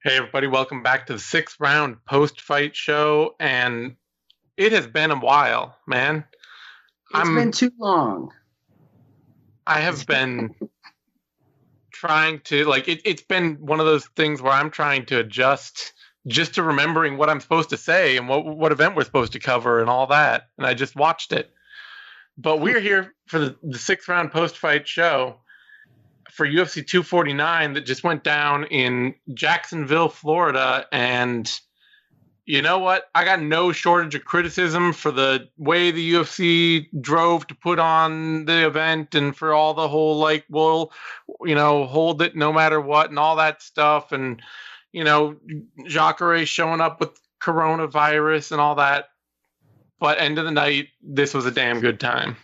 Hey everybody, welcome back to the sixth round post-fight show, and it has been a while, man. It's been too long. I have been trying to it's been one of those things where I'm trying to adjust just to remembering what I'm supposed to say and what event we're supposed to cover and all that. And I just watched it. But we're here for the sixth round post-fight show for UFC 249 that just went down in Jacksonville, Florida. And you know what? I got no shortage of criticism for the way the UFC drove to put on the event and for all the whole, hold it no matter what and all that stuff. And, Jacare showing up with coronavirus and all that. But end of the night, this was a damn good time.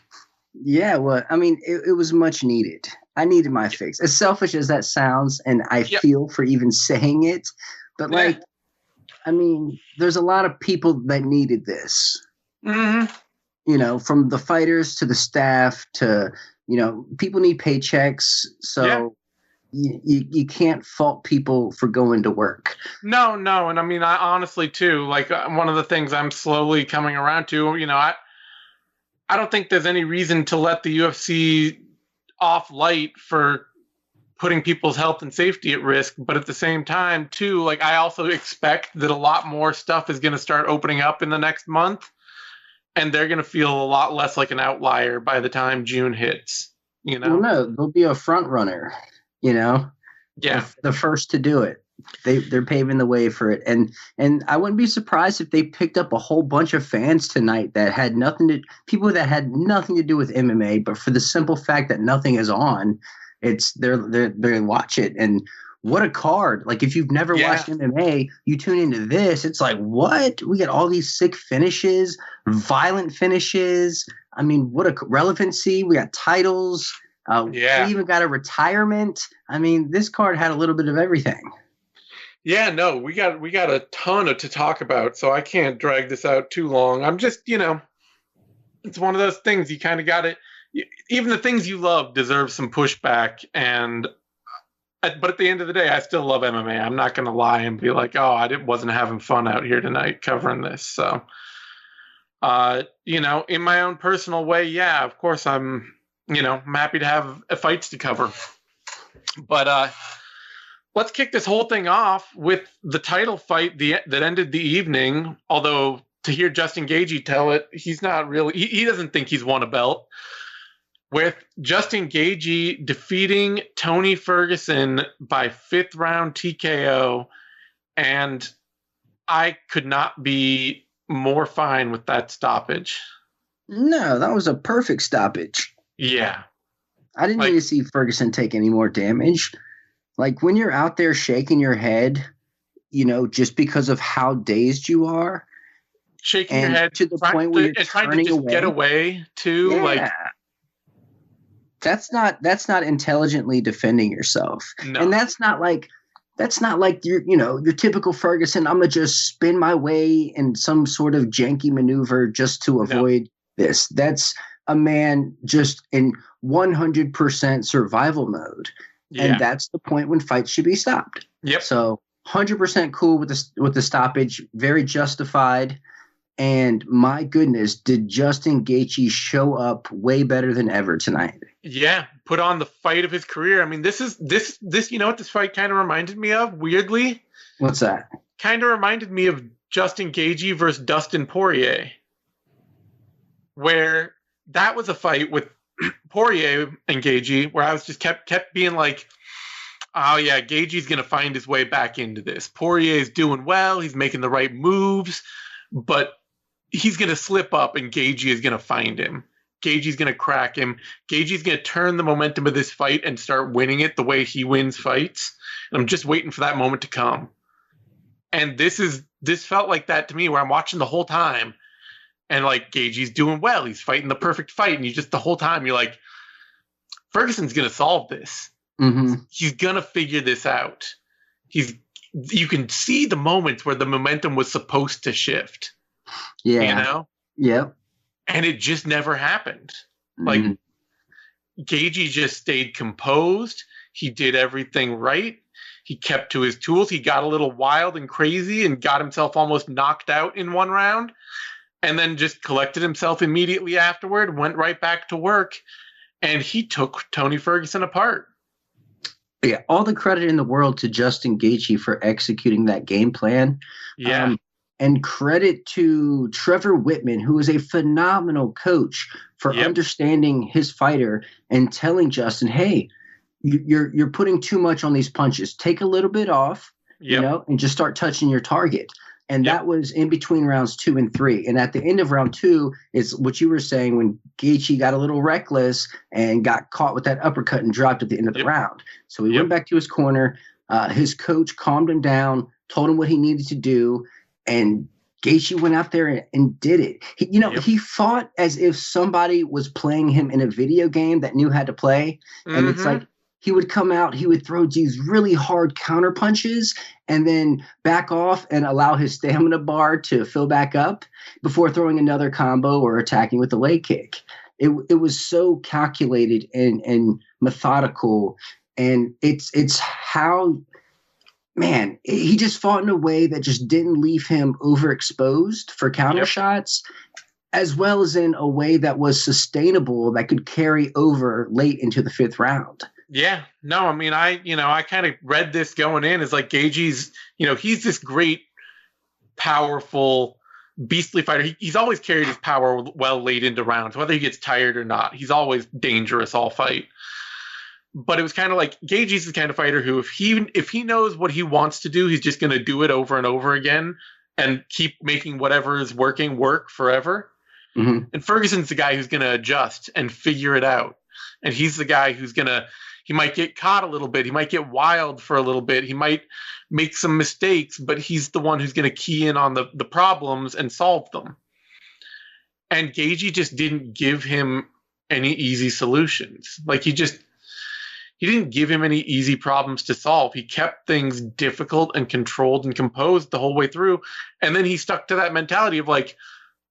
Yeah, well, I mean, it was much needed. I needed my fix. As selfish as that sounds, and I feel for even saying it, but there's a lot of people that needed this. Mm-hmm. From the fighters to the staff to, people need paychecks. So you can't fault people for going to work. No. And I mean, I honestly, too, one of the things I'm slowly coming around to, I don't think there's any reason to let the UFC off light for putting people's health and safety at risk. But at the same time, too, I also expect that a lot more stuff is going to start opening up in the next month. And they're going to feel a lot less like an outlier by the time June hits, Well, no, they'll be a front runner, Yeah. The first to do it. They're paving the way for it. And I wouldn't be surprised if they picked up a whole bunch of fans tonight that had people that had nothing to do with MMA, but for the simple fact that nothing is on, they watch it. And what a card. If you've never watched MMA, you tune into this, it's like, what? We got all these sick finishes, violent finishes. I mean, what a relevancy. We got titles. We even got a retirement. I mean, this card had a little bit of everything. Yeah, no, we got a ton to talk about, so I can't drag this out too long. I'm just, it's one of those things you kind of got to, even the things you love deserve some pushback. But at the end of the day, I still love MMA. I'm not going to lie and be like, oh, I wasn't having fun out here tonight covering this. So, in my own personal way, of course I'm happy to have fights to cover. But, let's kick this whole thing off with the title fight that ended the evening. Although to hear Justin Gaethje tell it, he's not really. He doesn't think he's won a belt. With Justin Gaethje defeating Tony Ferguson by 5th round TKO, and I could not be more fine with that stoppage. No, that was a perfect stoppage. Yeah, I didn't need to see Ferguson take any more damage. When you're out there shaking your head, just because of how dazed you are. Shaking your head to the point where you're trying to just get away too. Yeah. That's not intelligently defending yourself. No. And that's not like your typical Ferguson, I'm going to just spin my way in some sort of janky maneuver just to avoid this. That's a man just in 100% survival mode. Yeah. And that's the point when fights should be stopped. Yep. So 100% cool with the stoppage, very justified. And my goodness, did Justin Gaethje show up way better than ever tonight? Yeah, put on the fight of his career. I mean, this. You know what this fight kind of reminded me of? Weirdly, what's that? Kind of reminded me of Justin Gaethje versus Dustin Poirier, where that was a fight with Poirier and Gaethje, where I was just kept being like, oh yeah, Gaethje's gonna find his way back into this. Poirier's doing well, he's making the right moves, but he's gonna slip up and Gaethje is gonna find him. Gaethje's gonna crack him. Gaethje's gonna turn the momentum of this fight and start winning it the way he wins fights. And I'm just waiting for that moment to come. And this felt like that to me, where I'm watching the whole time. And Gaethje's doing well. He's fighting the perfect fight. And you just the whole time you're like, Ferguson's going to solve this. Mm-hmm. He's going to figure this out. You can see the moments where the momentum was supposed to shift. Yeah. Yeah. And it just never happened. Mm-hmm. Gaethje just stayed composed. He did everything right. He kept to his tools. He got a little wild and crazy and got himself almost knocked out in one round, and then just collected himself immediately afterward, went right back to work, and he took Tony Ferguson apart. Yeah, all the credit in the world to Justin Gaethje for executing that game plan. Yeah. And credit to Trevor Whitman, who is a phenomenal coach, for understanding his fighter and telling Justin, hey, you're putting too much on these punches. Take a little bit off, and just start touching your target. And that was in between rounds 2 and 3. And at the end of round 2 is what you were saying, when Gaethje got a little reckless and got caught with that uppercut and dropped at the end of the round. So he went back to his corner. His coach calmed him down, told him what he needed to do, and Gaethje went out there and did it. He fought as if somebody was playing him in a video game that knew how to play. And it's like, he would come out, he would throw these really hard counter punches and then back off and allow his stamina bar to fill back up before throwing another combo or attacking with a leg kick. It was so calculated and methodical. And it's how, man, he just fought in a way that just didn't leave him overexposed for counter shots, as well as in a way that was sustainable, that could carry over late into the 5th round. Yeah, no, I mean, I kind of read this going in as like Gaethje's, he's this great, powerful, beastly fighter. He's always carried his power well late into rounds, whether he gets tired or not. He's always dangerous all fight. But it was kind of like Gaethje's the kind of fighter who, if he knows what he wants to do, he's just going to do it over and over again and keep making whatever is working work forever. Mm-hmm. And Ferguson's the guy who's going to adjust and figure it out. And he's the guy who's he might get caught a little bit. He might get wild for a little bit. He might make some mistakes, but he's the one who's going to key in on the problems and solve them. And Gaethje just didn't give him any easy solutions. Like he didn't give him any easy problems to solve. He kept things difficult and controlled and composed the whole way through. And then he stuck to that mentality of like,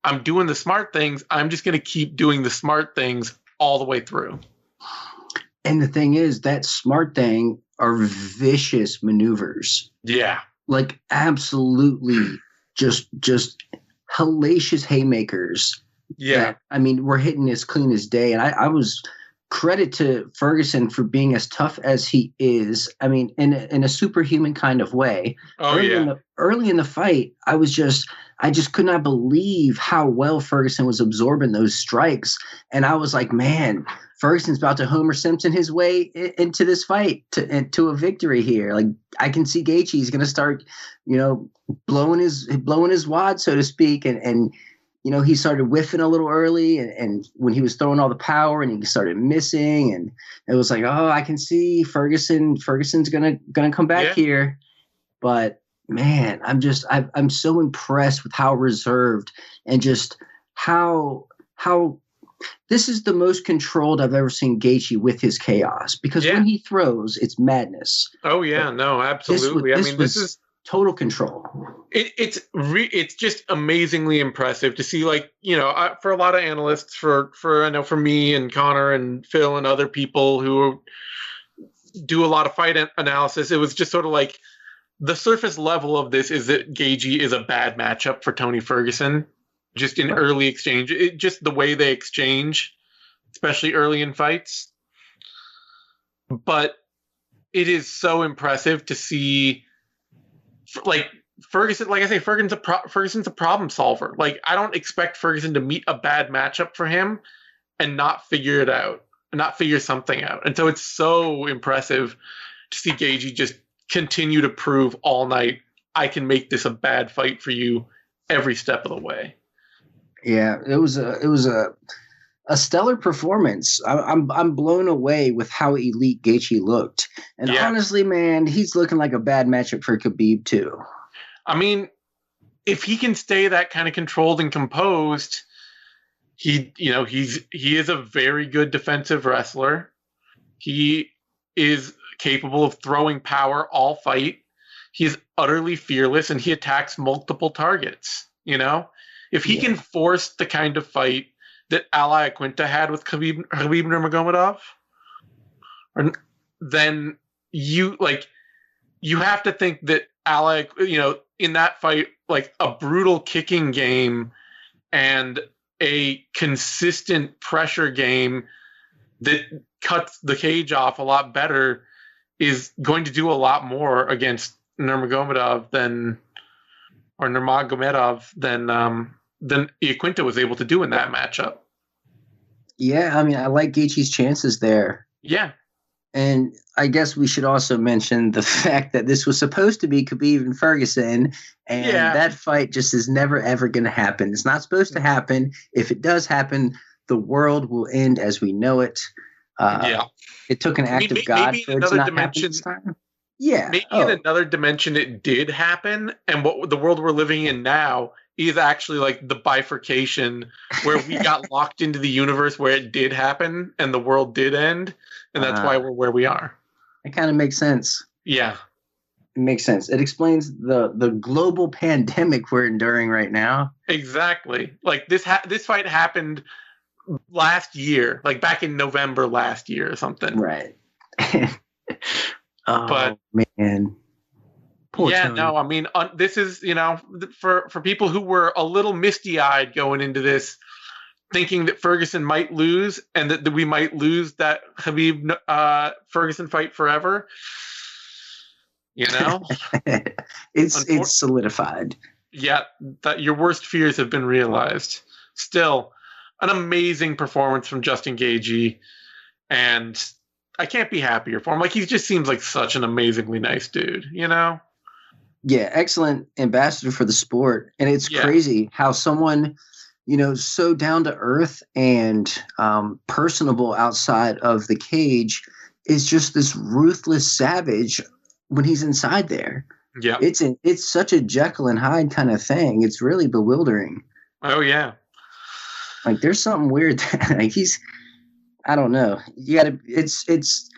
I'm doing the smart things. I'm just going to keep doing the smart things all the way through. And the thing is, that smart thing are vicious maneuvers. Yeah. Like absolutely just hellacious haymakers. Yeah. That, we're hitting as clean as day. And I was credit to Ferguson for being as tough as he is. I mean, in a superhuman kind of way. Oh, Early in the fight, I just could not believe how well Ferguson was absorbing those strikes. And I was like, man, Ferguson's about to Homer Simpson his way into this fight to a victory here. Like I can see Gaethje's going to start, blowing his wad, so to speak. And he started whiffing a little early and when he was throwing all the power and he started missing, and it was like, oh, I can see Ferguson's going to come back here. But man, I'm so impressed with how reserved and just how this is the most controlled I've ever seen Gaethje with his chaos, because when he throws, it's madness. Oh yeah, no, absolutely. This is total control. It's just amazingly impressive to see, like, for a lot of analysts, for I know for me and Connor and Phil and other people who do a lot of fight analysis, it was just sort of like the surface level of this is that Gaethje is a bad matchup for Tony Ferguson. Just in early exchange, just the way they exchange, especially early in fights. But it is so impressive to see, like Ferguson. Like I say, Ferguson's a problem solver. Like I don't expect Ferguson to meet a bad matchup for him and not figure it out, and not figure something out. And so it's so impressive to see Gaethje just continue to prove all night, I can make this a bad fight for you every step of the way. Yeah, it was a stellar performance. I'm blown away with how elite Gaethje looked. And honestly, man, he's looking like a bad matchup for Khabib too. I mean, if he can stay that kind of controlled and composed, he is a very good defensive wrestler. He is capable of throwing power all fight. He is utterly fearless and he attacks multiple targets, If he can force the kind of fight that Al Iaquinta had with Khabib Nurmagomedov, then you have to think that Alec, in that fight, like a brutal kicking game and a consistent pressure game that cuts the cage off a lot better is going to do a lot more against Nurmagomedov than Iaquinta was able to do in that matchup. Yeah, I mean, I like Gaethje's chances there. Yeah. And I guess we should also mention the fact that this was supposed to be Khabib and Ferguson, and that fight just is never, ever going to happen. It's not supposed to happen. If it does happen, the world will end as we know it. It took an act of God for it to not happen this time. Yeah. Maybe in another dimension it did happen, and what the world we're living in now is actually like the bifurcation where we got locked into the universe where it did happen and the world did end, and that's why we're where we are. It kind of makes sense. Yeah. It makes sense. It explains the global pandemic we're enduring right now. Exactly. Like this fight happened last year, like back in November last year or something. Right. But man. Poor Tony. No, I mean, this is, for people who were a little misty-eyed going into this, thinking that Ferguson might lose and that we might lose that Khabib Ferguson fight forever. It's solidified. Yeah, that your worst fears have been realized. Still, an amazing performance from Justin Gaethje, and I can't be happier for him. Like, he just seems like such an amazingly nice dude, Yeah, excellent ambassador for the sport. And it's crazy how someone, so down to earth and personable outside of the cage is just this ruthless savage when he's inside there. Yeah. It's such a Jekyll and Hyde kind of thing. It's really bewildering. Oh, yeah. Like, there's something weird. Like, I don't know. You gotta, it's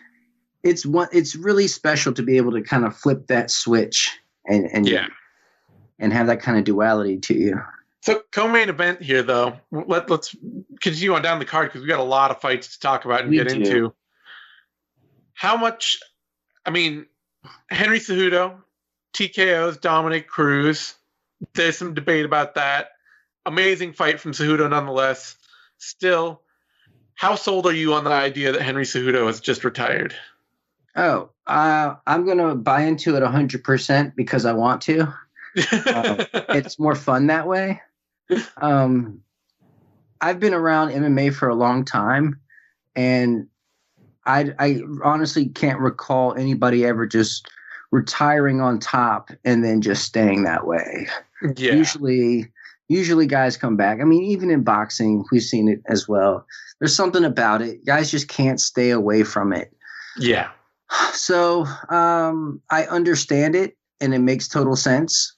really special to be able to kind of flip that switch and have that kind of duality to you. So co-main event here, though. Let's continue on down the card because we got a lot of fights to talk about and get into. How much? I mean, Henry Cejudo, TKOs, Dominick, Cruz. There's some debate about that. Amazing fight from Cejudo, nonetheless. Still, how sold are you on the idea that Henry Cejudo has just retired? Oh, I'm going to buy into it 100% because I want to. It's more fun that way. I've been around MMA for a long time, and I honestly can't recall anybody ever just retiring on top and then just staying that way. Yeah. Usually guys come back. I mean, even in boxing, we've seen it as well. There's something about it. Guys just can't stay away from it. Yeah. So I understand it, and it makes total sense.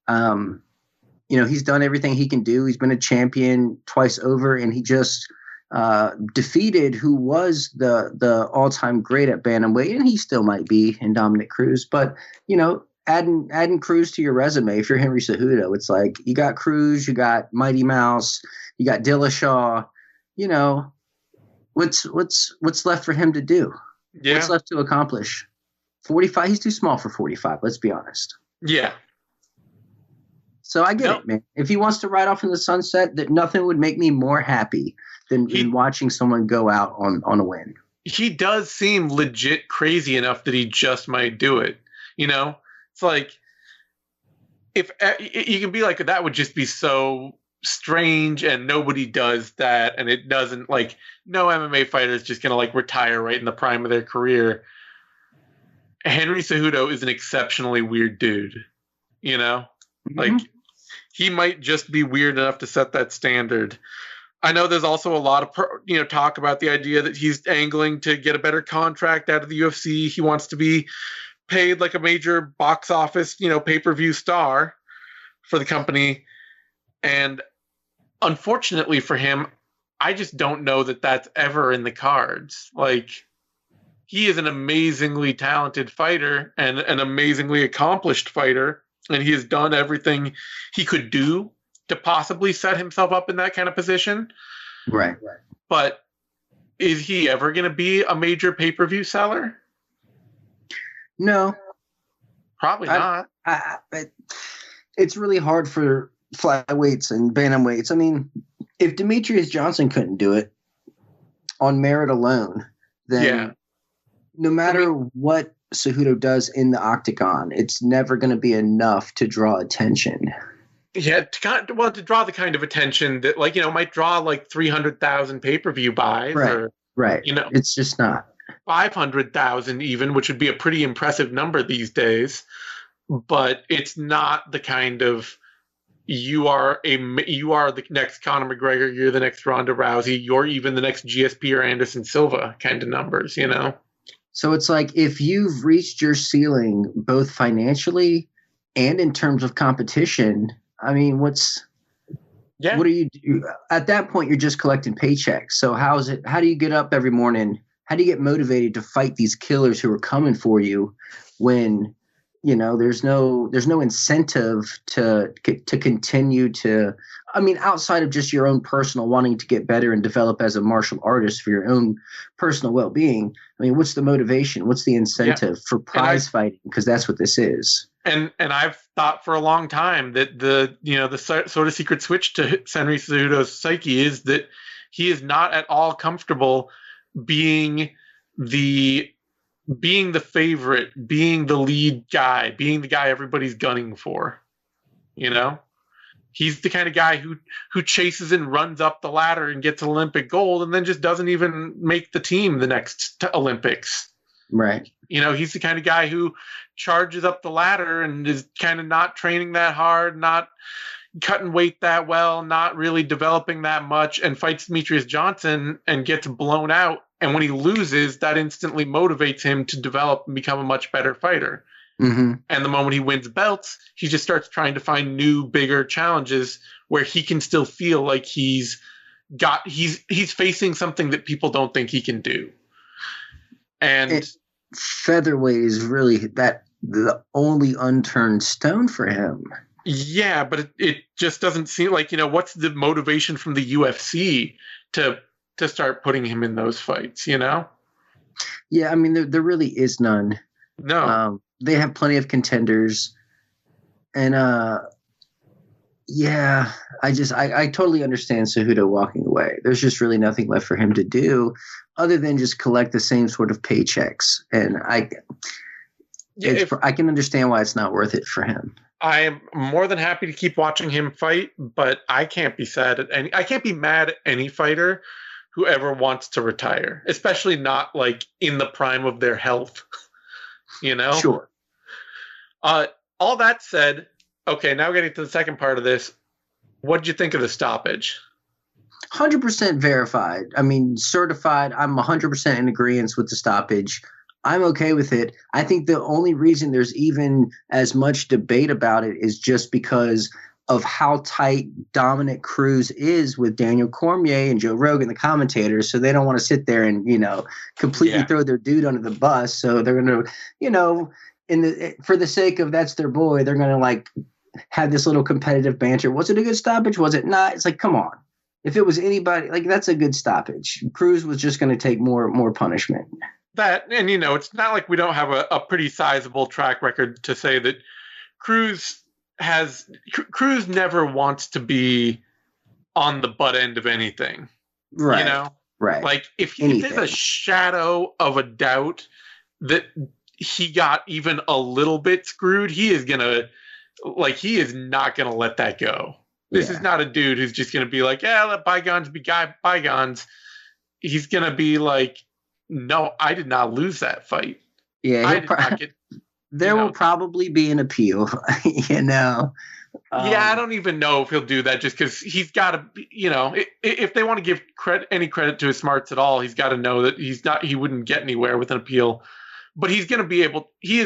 He's done everything he can do. He's been a champion twice over, and he just defeated who was the all-time great at bantamweight, and he still might be in Dominick Cruz. But, adding Cruz to your resume, if you're Henry Cejudo, it's like you got Cruz, you got Mighty Mouse, you got Dillashaw. What's left for him to do? Yeah. What's left to accomplish? 45. He's too small for 45. Let's be honest. Yeah. So I get it, man. If he wants to ride off in the sunset, that nothing would make me more happy than watching someone go out on a win. He does seem legit crazy enough that he just might do it. It's like, if you can be like, that would just be so strange, and nobody does that, and it doesn't, like, no MMA fighter is just gonna retire right in the prime of their career. Henry Cejudo is an exceptionally weird dude, like, he might just be weird enough to set that standard. I know there's also a lot of talk about the idea that he's angling to get a better contract out of the UFC. He wants to be paid like a major box office pay-per-view star for the company. And unfortunately for him, I just don't know that that's ever in the cards. Like, he is an amazingly talented fighter and an amazingly accomplished fighter, and he has done everything he could do to possibly set himself up in that kind of position. Right. But is he ever going to be a major pay-per-view seller? No, Probably not. It's really hard for flyweights and bantamweights. I mean, if Demetrius Johnson couldn't do it on merit alone, then no matter what Cejudo does in the octagon, it's never going to be enough to draw attention. Yeah, to draw the kind of attention that, like, might draw like 300,000 pay-per-view buys, right. It's just not 500,000 even, which would be a pretty impressive number these days. But it's not the kind of you are the next Conor McGregor, you're the next Ronda Rousey, you're even the next GSP or Anderson Silva kind of numbers, So it's like if you've reached your ceiling both financially and in terms of competition, I mean, what do you do? At that point, you're just collecting paychecks. So how do you get up every morning? How do you get motivated to fight these killers who are coming for you when there's no incentive to continue to, I mean, outside of just your own personal wanting to get better and develop as a martial artist for your own personal well-being. I mean, what's the motivation? What's the incentive for prize fighting? Because that's what this is. And I've thought for a long time that the sort of secret switch to Henry Cejudo's psyche is that he is not at all comfortable being the favorite, being the lead guy, being the guy everybody's gunning for. He's the kind of guy who chases and runs up the ladder and gets Olympic gold and then just doesn't even make the team the next Olympics. Right. He's the kind of guy who charges up the ladder and is kind of not training that hard, not cutting weight that well, not really developing that much, and fights Demetrius Johnson and gets blown out. And when he loses, that instantly motivates him to develop and become a much better fighter. Mm-hmm. And the moment he wins belts, he just starts trying to find new, bigger challenges where he can still feel like he's facing something that people don't think he can do. And featherweight is really the only unturned stone for him. Yeah, but it just doesn't seem like, what's the motivation from the UFC to start putting him in those fights, Yeah, I mean, there really is none. No. They have plenty of contenders. And, I totally understand Cejudo walking away. There's just really nothing left for him to do other than just collect the same sort of paychecks. And I can understand why it's not worth it for him. I am more than happy to keep watching him fight, but I can't be mad at any fighter who ever wants to retire, especially not like in the prime of their health. Sure. All that said, okay, now getting to the second part of this, what did you think of the stoppage? 100% verified. I mean, certified. I'm 100% in agreement with the stoppage. I'm okay with it. I think the only reason there's even as much debate about it is just because of how tight Dominick Cruz is with Daniel Cormier and Joe Rogan, the commentators. So they don't want to sit there and, completely throw their dude under the bus. So they're going to, for the sake of that's their boy, they're going to like have this little competitive banter. Was it a good stoppage? Was it not? It's like, come on. If it was anybody, like, that's a good stoppage. Cruz was just going to take more punishment. That, and it's not like we don't have a pretty sizable track record to say that Cruz never wants to be on the butt end of anything. Right. Right. Like if there's a shadow of a doubt that he got even a little bit screwed, he is not gonna let that go. This is not a dude who's just gonna be like, yeah, let bygones be bygones. He's gonna be like, no, I did not lose that fight. Yeah, there will probably be an appeal, I don't even know if he'll do that just because he's got to, if they want to give any credit to his smarts at all, he's got to know that he wouldn't get anywhere with an appeal. But he is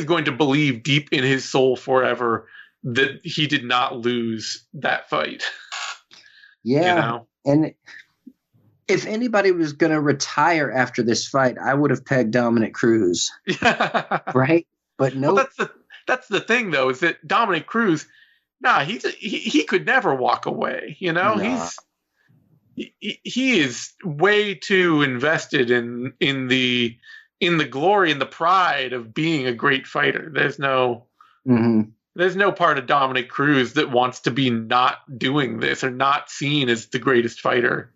going to believe deep in his soul forever that he did not lose that fight. Yeah. And if anybody was going to retire after this fight, I would have pegged Dominick Cruz. Right? But no. Well, that's the thing, though, is that Dominick Cruz, he could never walk away. Nah. He is way too invested in the in the glory and the pride of being a great fighter. There's no part of Dominick Cruz that wants to be not doing this or not seen as the greatest fighter.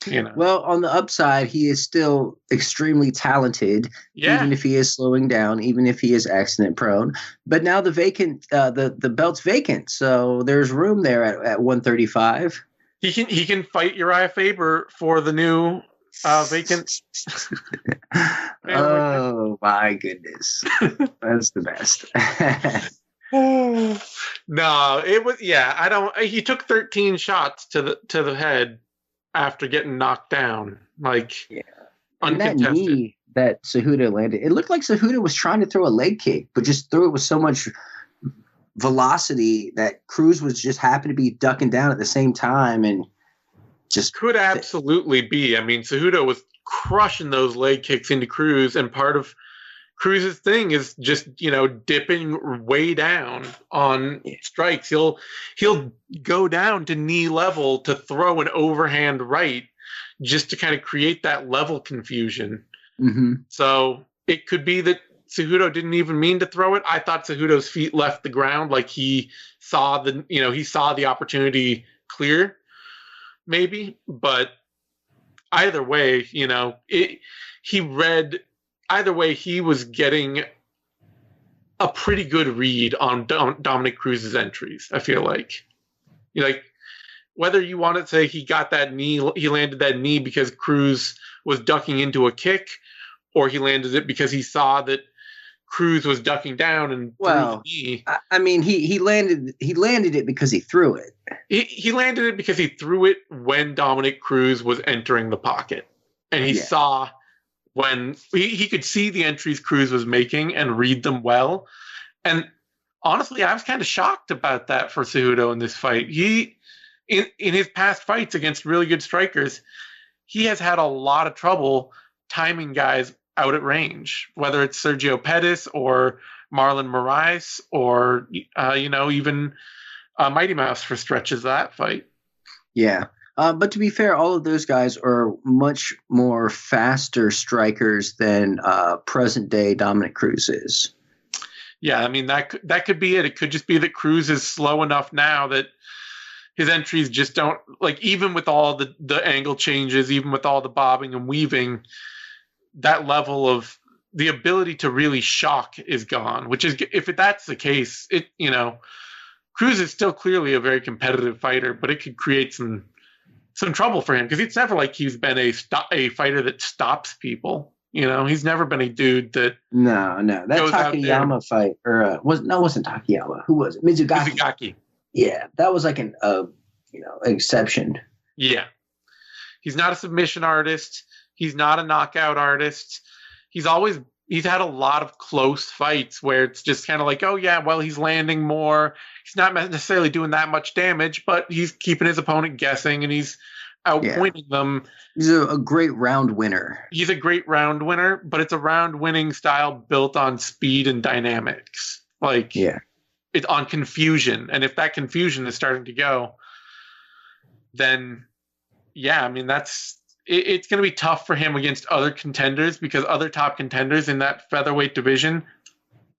You know. Well, on the upside, he is still extremely talented, even if he is slowing down, even if he is accident prone. But now the belt's vacant, so there's room there at 135. He can fight Uriah Faber for the new vacant. Oh my goodness, that's the best. No, it was I don't. He took 13 shots to the head after getting knocked down, and that knee that Cejudo landed, it looked like Cejudo was trying to throw a leg kick, but just threw it with so much velocity that Cruz was just happened to be ducking down at the same time, and just could absolutely be. I mean, Cejudo was crushing those leg kicks into Cruz, and part of Cruz's thing is just, dipping way down on strikes. He'll go down to knee level to throw an overhand right just to kind of create that level confusion. Mm-hmm. So it could be that Cejudo didn't even mean to throw it. I thought Cejudo's feet left the ground, like he saw the opportunity clear, maybe. But either way, Either way, he was getting a pretty good read on Dominick Cruz's entries, I feel like. Whether you want to say he landed that knee because Cruz was ducking into a kick, or he landed it because he saw that Cruz was ducking down and threw the knee. I mean, he landed it because he threw it. He landed it because he threw it when Dominick Cruz was entering the pocket. And he saw when he could see the entries Cruz was making and read them well. And honestly, I was kind of shocked about that for Cejudo in this fight. He, in his past fights against really good strikers, he has had a lot of trouble timing guys out at range, whether it's Sergio Pettis or Marlon Moraes or, even Mighty Mouse for stretches of that fight. Yeah. But to be fair, all of those guys are much more faster strikers than present-day Dominick Cruz is. Yeah, I mean, that could be it. It could just be that Cruz is slow enough now that his entries just don't, even with all the angle changes, even with all the bobbing and weaving, that level of the ability to really shock is gone, which is, if that's the case, Cruz is still clearly a very competitive fighter, but it could create some trouble for him, because it's never like he's been a fighter that stops people. He's never been a dude that. No, that Takayama fight, or wasn't Takayama. Who was it? Mizugaki. Yeah, that was like an exception. Yeah, he's not a submission artist. He's not a knockout artist. He's had a lot of close fights where it's just kind of like, oh yeah, well, he's landing more. He's not necessarily doing that much damage, but he's keeping his opponent guessing and he's outpointing them. He's a great round winner. He's a great round winner, but it's a round winning style built on speed and dynamics. It's on confusion. And if that confusion is starting to go, then I mean, it's going to be tough for him against other contenders, because other top contenders in that featherweight division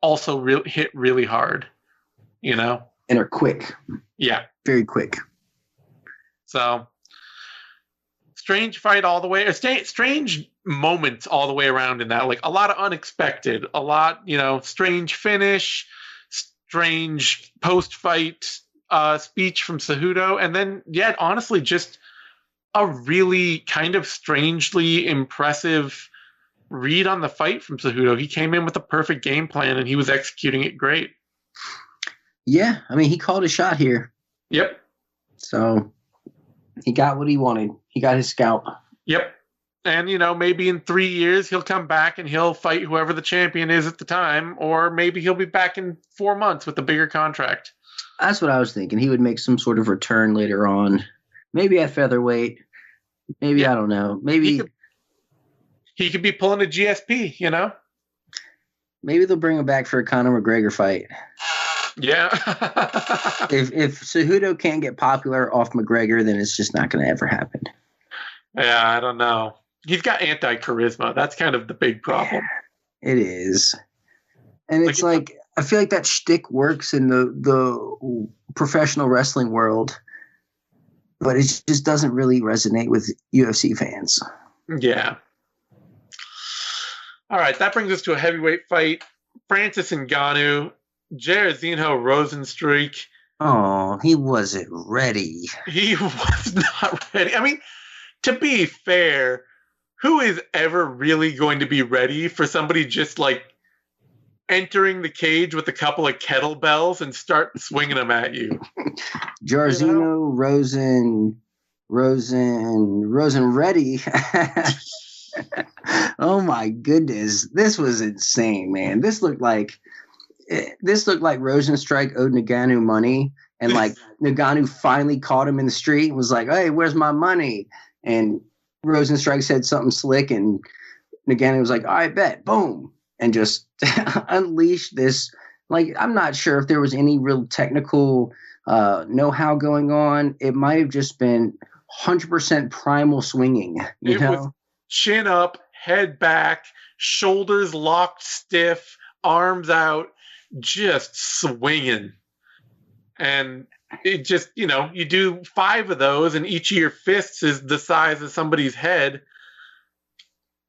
also hit really hard, and are quick. Yeah. Very quick. So strange fight all the way, strange moments all the way around in that, a lot of unexpected, a lot, strange finish, strange post-fight speech from Cejudo. And then, honestly, just a really kind of strangely impressive read on the fight from Cejudo. He came in with a perfect game plan and he was executing it great. Yeah, I mean, he called a shot here. Yep. So he got what he wanted. He got his scalp. Yep. And, maybe in 3 years he'll come back and he'll fight whoever the champion is at the time, or maybe he'll be back in 4 months with a bigger contract. That's what I was thinking. He would make some sort of return later on. Maybe at featherweight. Maybe, I don't know. Maybe he could be pulling a GSP, Maybe they'll bring him back for a Conor McGregor fight. Yeah. if Cejudo can't get popular off McGregor, then it's just not going to ever happen. Yeah, I don't know. He's got anti-charisma. That's kind of the big problem. It is. And it's like I feel like that shtick works in the professional wrestling world, but it just doesn't really resonate with UFC fans. Yeah. All right, that brings us to a heavyweight fight. Francis Ngannou, Jairzinho Rozenstruik. Oh, he wasn't ready. He was not ready. I mean, to be fair, who is ever really going to be ready for somebody just like entering the cage with a couple of kettlebells and start swinging them at you? Jairzinho, Rosen ready. Oh my goodness, this was insane, man. This looked like Rozenstruik owed Ngannou money, and like Ngannou finally caught him in the street and was like, "Hey, where's my money?" And Rozenstruik said something slick, and Ngannou was like, "All right, bet," boom, and just unleashed this. Like, I'm not sure if there was any real technical know-how going on. It might have just been 100% primal swinging. You know? Was chin up, head back, shoulders locked stiff, arms out, just swinging. And it just, you do 5 of those, and each of your fists is the size of somebody's head.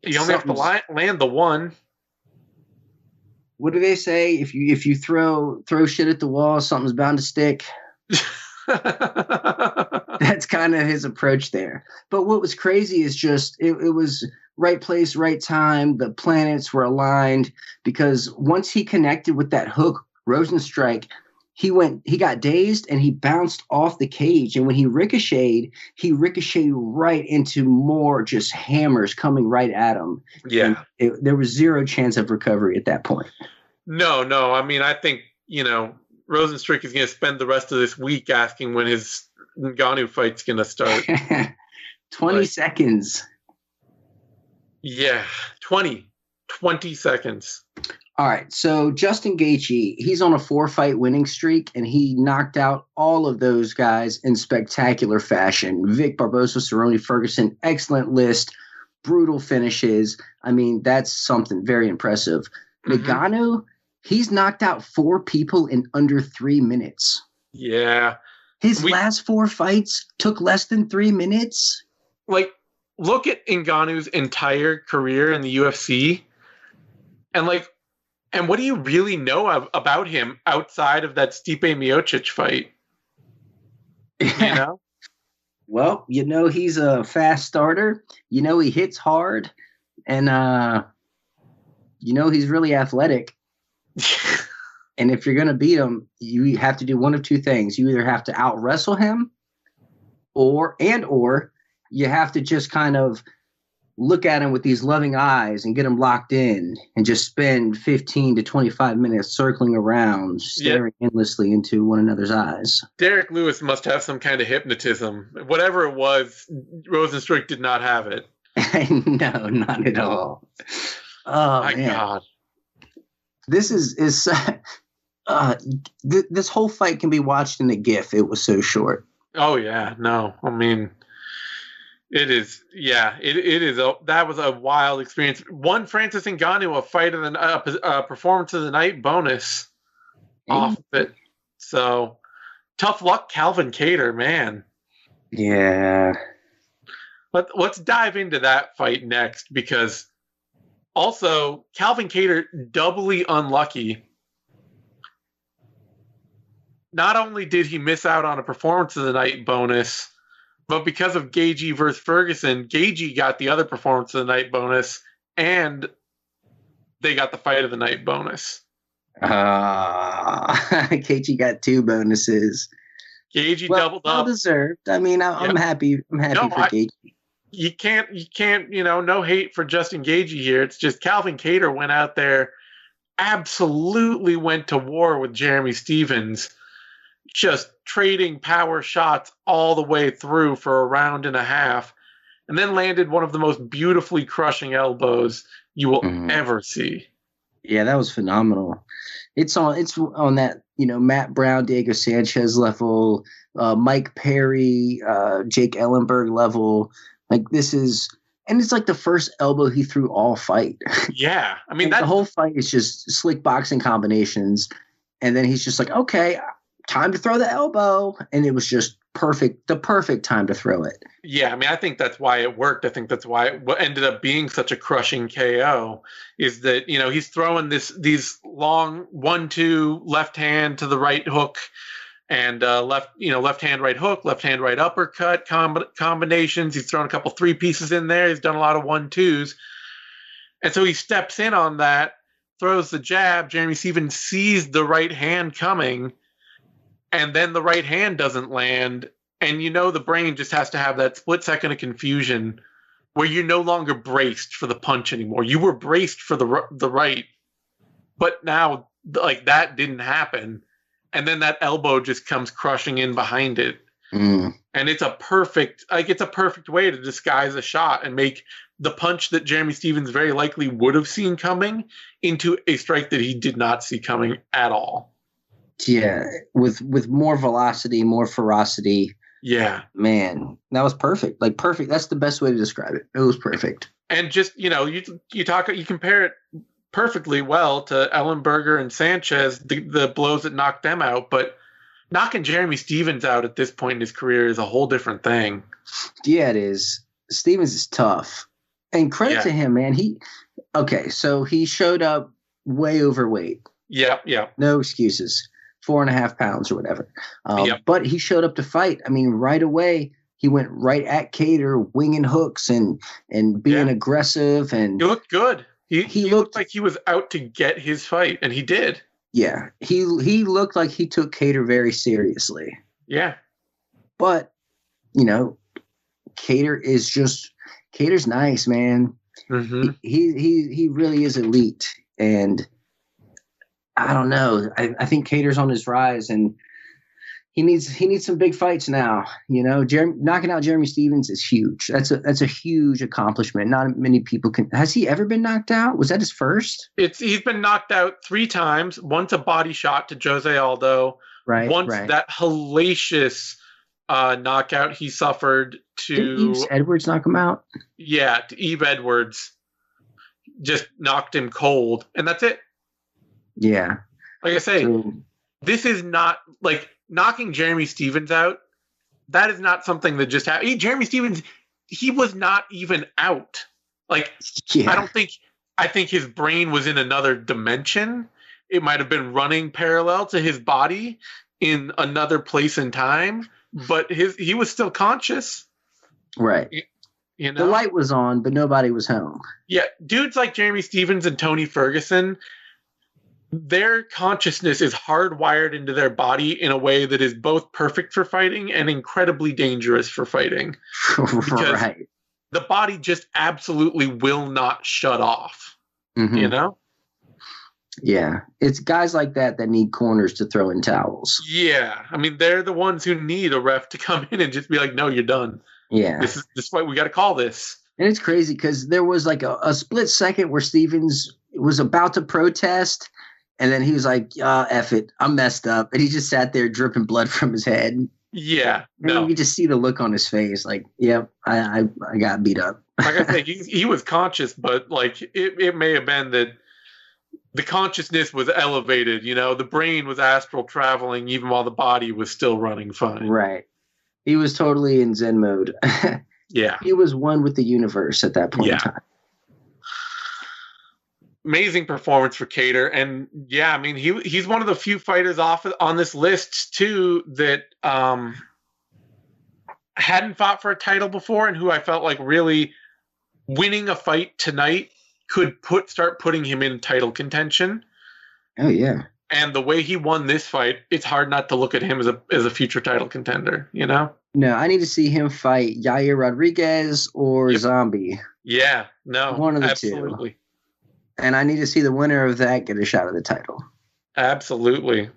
You only have to land the one. What do they say? If you throw shit at the wall, something's bound to stick. That's kind of his approach there. But what was crazy is just it was right place, right time. The planets were aligned, because once he connected with that hook, Rozenstruik, he got dazed and he bounced off the cage. And when he ricocheted right into more just hammers coming right at him. Yeah. There was zero chance of recovery at that point. No. I mean, I think, Rozenstruik is going to spend the rest of this week asking when his Ngannou fight's going to start. 20 seconds. Yeah, 20 seconds. All right, so Justin Gaethje, he's on a 4-fight winning streak, and he knocked out all of those guys in spectacular fashion. Vic, Barbosa, Cerrone, Ferguson, excellent list, brutal finishes. I mean, that's something very impressive. Ngannou, he's knocked out 4 people in under 3 minutes. Yeah. His last 4 fights took less than 3 minutes. Like, look at Ngannou's entire career in the UFC, and what do you really know about him outside of that Stipe Miocic fight? Well, he's a fast starter. He hits hard, and he's really athletic. And if you're going to beat him, you have to do one of 2 things. You either have to out wrestle him, or you have to just kind of look at him with these loving eyes and get him locked in and just spend 15 to 25 minutes circling around, staring endlessly into one another's eyes. Derek Lewis must have some kind of hypnotism. Whatever it was, Rozenstruik did not have it. No, not at all. Oh, my God. This is this whole fight can be watched in a GIF. It was so short. Oh, yeah. No, I mean, it is. Yeah, it is. That was a wild experience. One Francis Ngannou, a performance of the night bonus off of it. So tough luck, Calvin Kattar, man. Yeah. Let's dive into that fight next, because also Calvin Kattar doubly unlucky. Not only did he miss out on a performance of the night bonus, but because of Gaethje versus Ferguson, Gaethje got the other performance of the night bonus, and they got the fight of the night bonus. Gaethje got 2 bonuses. Gaethje doubled up. Well deserved. I mean, I'm happy. I'm happy for Gaethje. You can't, no hate for Justin Gaethje here. It's just Calvin Kattar went out there, absolutely went to war with Jeremy Stephens, just trading power shots all the way through for a round and a half, and then landed one of the most beautifully crushing elbows you will ever see. Yeah, that was phenomenal. It's on that, Matt Brown, Diego Sanchez level, Mike Perry, Jake Ellenberg level. Like, this is And it's like the first elbow he threw all fight. Yeah. I mean, like the whole fight is just slick boxing combinations. And then he's just like, okay, time to throw the elbow. And it was just the perfect time to throw it. Yeah, I mean, I think that's why it worked. I think that's why it ended up being such a crushing KO is that, he's throwing these long 1-2 left hand to the right hook and left hand, right hook, left hand, right uppercut combinations. He's thrown a couple 3 pieces in there. He's done a lot of 1-2s. And so he steps in on that, throws the jab. Jeremy Stephens sees the right hand coming, and then the right hand doesn't land. And the brain just has to have that split second of confusion where you're no longer braced for the punch anymore. You were braced for the right, but now like that didn't happen. And then that elbow just comes crushing in behind it. And it's a perfect way to disguise a shot and make the punch that Jeremy Stephens very likely would have seen coming into a strike that he did not see coming at all. Yeah, with more velocity, more ferocity. Yeah. Man, that was perfect. Like perfect. That's the best way to describe it. It was perfect. And just, you compare it perfectly well to Ellenberger and Sanchez, the blows that knocked them out, but knocking Jeremy Stephens out at this point in his career is a whole different thing. Yeah, it is. Stephens is tough. And credit to him, man. So he showed up way overweight. Yeah. No excuses. 4.5 pounds or whatever. But he showed up to fight. I mean, right away, he went right at Kattar, winging hooks and being aggressive. And he looked good. He looked like he was out to get his fight, and he did. Yeah, he looked like he took Kattar very seriously. Yeah. But, Kattar's nice, man. Mm-hmm. He really is elite. And I don't know. I think Kattar's on his rise, and he needs some big fights now. Knocking out Jeremy Stephens is huge. That's a huge accomplishment. Not many people can. Has he ever been knocked out? Was that his first? He's been knocked out 3 times. Once a body shot to Jose Aldo. Right. Once that hellacious knockout he suffered to. Didn't Eve Edwards knock him out? Yeah, to Eve Edwards. Just knocked him cold, and that's it. Yeah. Like I say, this is not like knocking Jeremy Stephens out. That is not something that just happened. Jeremy Stephens, he was not even out. Like, I think his brain was in another dimension. It might have been running parallel to his body in another place and time, but he was still conscious. Right. The light was on, but nobody was home. Yeah. Dudes like Jeremy Stephens and Tony Ferguson, their consciousness is hardwired into their body in a way that is both perfect for fighting and incredibly dangerous for fighting. Right. The body just absolutely will not shut off. Mm-hmm. Yeah. It's guys like that need corners to throw in towels. Yeah. I mean, they're the ones who need a ref to come in and just be like, no, you're done. Yeah. This is why we got to call this. And it's crazy because there was like a split second where Stephens was about to protest. And then he was like, F it, I'm messed up. And he just sat there dripping blood from his head. Yeah. And you could just see the look on his face. Like, yep, I got beat up. Like I said, he was conscious, but like it may have been that the consciousness was elevated. The brain was astral traveling even while the body was still running fine. Right. He was totally in Zen mode. Yeah. He was one with the universe at that point in time. Amazing performance for Kattar. And I mean, he's one of the few fighters on this list too that hadn't fought for a title before and who I felt like really winning a fight tonight could start putting him in title contention. Oh yeah. And the way he won this fight, it's hard not to look at him as a future title contender, No, I need to see him fight Yair Rodriguez or Zombie. Yeah, no. One of the absolutely. Two. And I need to see the winner of that get a shot at the title. Absolutely.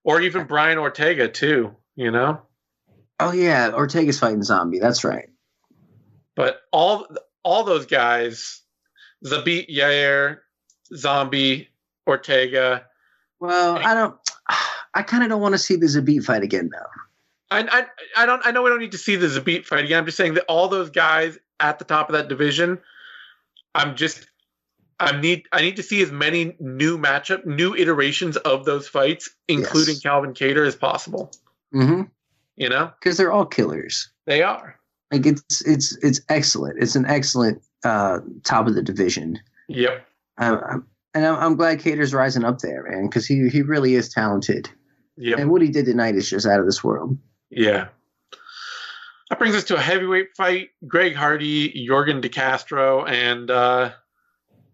Or even Brian Ortega, too, Oh, yeah. Ortega's fighting Zombie. That's right. But all those guys, Zabit, Yair, Zombie, Ortega. Well, I kind of don't want to see the Zabit fight again, though. I know we don't need to see the Zabit fight again. I'm just saying that all those guys at the top of that division. I need to see as many new iterations of those fights, including Calvin Kattar, as possible. Mm-hmm. You know, because they're all killers. They are. Like it's excellent. It's an excellent top of the division. Yep. I'm glad Kattar's rising up there, man, because he really is talented. Yep. And what he did tonight is just out of this world. Yeah. That brings us to a heavyweight fight. Greg Hardy, Yorgan De Castro, and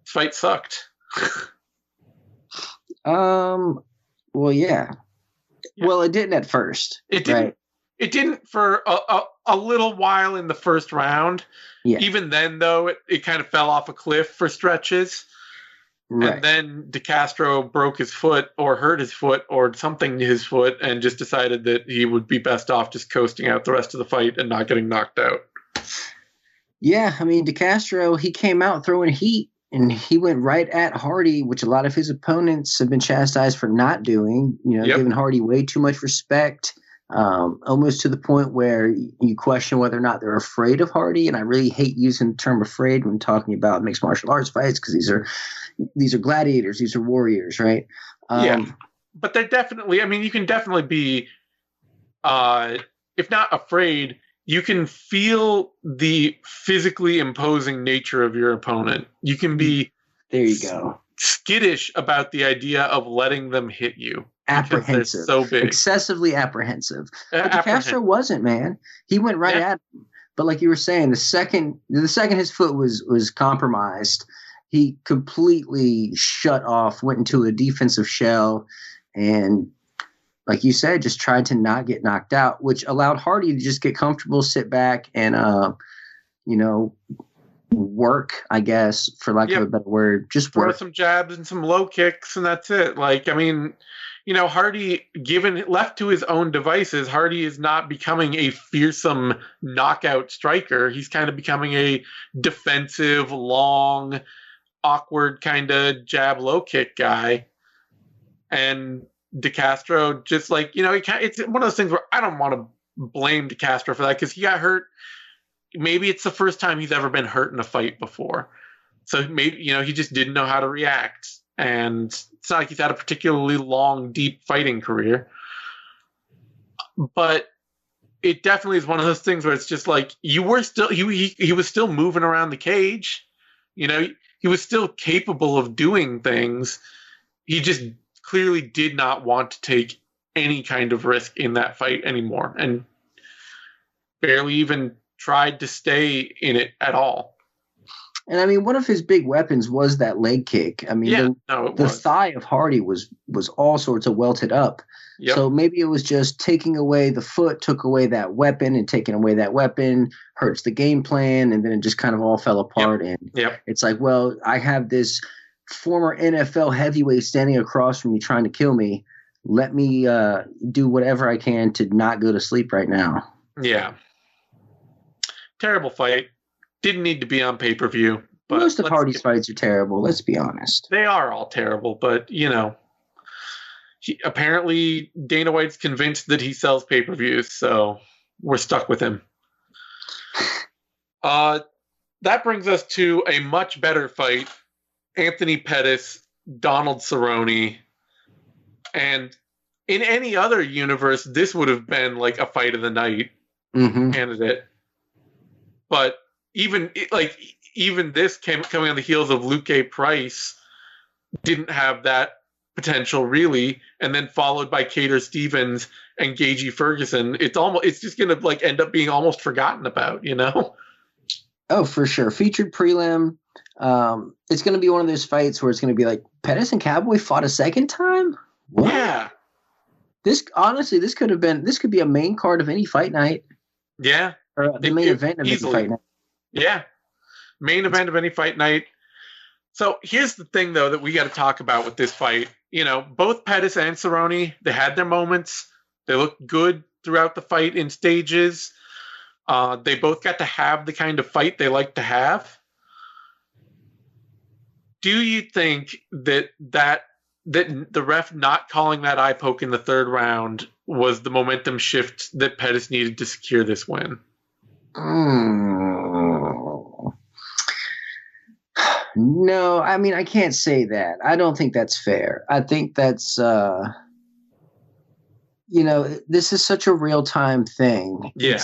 fight sucked. Well, yeah. Well, it didn't at first. It didn't. Right? It didn't for a little while in the first round. Yeah. Even then, though, it kind of fell off a cliff for stretches. Right. And then De Castro broke his foot or hurt his foot or something to his foot and just decided that he would be best off just coasting out the rest of the fight and not getting knocked out. Yeah, I mean, De Castro, he came out throwing heat and he went right at Hardy, which a lot of his opponents have been chastised for not doing, giving Hardy way too much respect. Almost to the point where you question whether or not they're afraid of Hardy. And I really hate using the term afraid when talking about mixed martial arts fights, because these are gladiators, these are warriors, right? But they're definitely, I mean, you can definitely be, if not afraid, you can feel the physically imposing nature of your opponent. You can be there you go. Skittish about the idea of letting them hit you. Apprehensive, so big. Excessively apprehensive. But De Castro wasn't, man. He went right at him. But like you were saying, the second his foot was compromised, he completely shut off, went into a defensive shell, and like you said, just tried to not get knocked out, which allowed Hardy to just get comfortable, sit back, and work, I guess, for lack of a better word. Just throw work. Some jabs and some low kicks, and that's it. Like, I mean, Hardy, left to his own devices, Hardy is not becoming a fearsome knockout striker. He's kind of becoming a defensive, long, awkward kind of jab, low kick guy. And De Castro just it's one of those things where I don't want to blame De Castro for that because he got hurt. Maybe it's the first time he's ever been hurt in a fight before. So maybe, he just didn't know how to react. And it's not like he's had a particularly long, deep fighting career. But it definitely is one of those things where it's just like he was still moving around the cage. He was still capable of doing things. He just clearly did not want to take any kind of risk in that fight anymore and barely even tried to stay in it at all. And I mean, one of his big weapons was that leg kick. I mean, the thigh of Hardy was all sorts of welted up. Yep. So maybe it was just taking away the foot, took away that weapon, and taking away that weapon hurts the game plan. And then it just kind of all fell apart. Yep. And it's like, well, I have this former NFL heavyweight standing across from me trying to kill me. Let me do whatever I can to not go to sleep right now. Yeah. Terrible fight. Didn't need to be on pay-per-view. But most of Hardy's fights are terrible, let's be honest. They are all terrible, but, apparently Dana White's convinced that he sells pay-per-views, so we're stuck with him. That brings us to a much better fight. Anthony Pettis, Donald Cerrone. And in any other universe, this would have been like a fight of the night candidate. But even this coming on the heels of Luque Price didn't have that potential really, and then followed by Kattar Stevens and Gaethje Ferguson. It's just gonna end up being almost forgotten about, Oh, for sure. Featured prelim. It's gonna be one of those fights where it's gonna be like Pettis and Cowboy fought a second time. What? Yeah. This could be a main card of any fight night. Yeah. Or the main event of any fight night. Yeah. Main event of any fight night. So here's the thing, though, that we got to talk about with this fight. Both Pettis and Cerrone, they had their moments. They looked good throughout the fight in stages. They both got to have the kind of fight they like to have. Do you think that the ref not calling that eye poke in the third round was the momentum shift that Pettis needed to secure this win? No, I mean, I can't say that. I don't think that's fair. I think that's, this is such a real time thing. Yeah.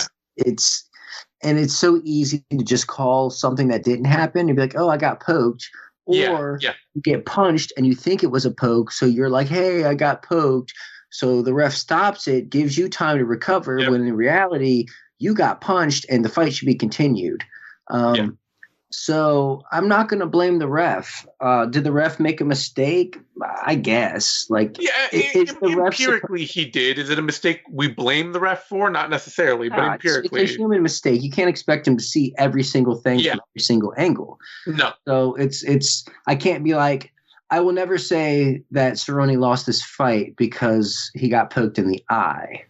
And it's so easy to just call something that didn't happen and be like, oh, I got poked. Or you get punched and you think it was a poke. So you're like, hey, I got poked. So the ref stops it, gives you time to recover, when in reality, you got punched and the fight should be continued. So I'm not going to blame the ref. Did the ref make a mistake? I guess. Empirically, he did. Is it a mistake we blame the ref for? Not necessarily, but empirically. It's a human mistake. You can't expect him to see every single thing from every single angle. No. So it's. I can't be like, I will never say that Cerrone lost this fight because he got poked in the eye.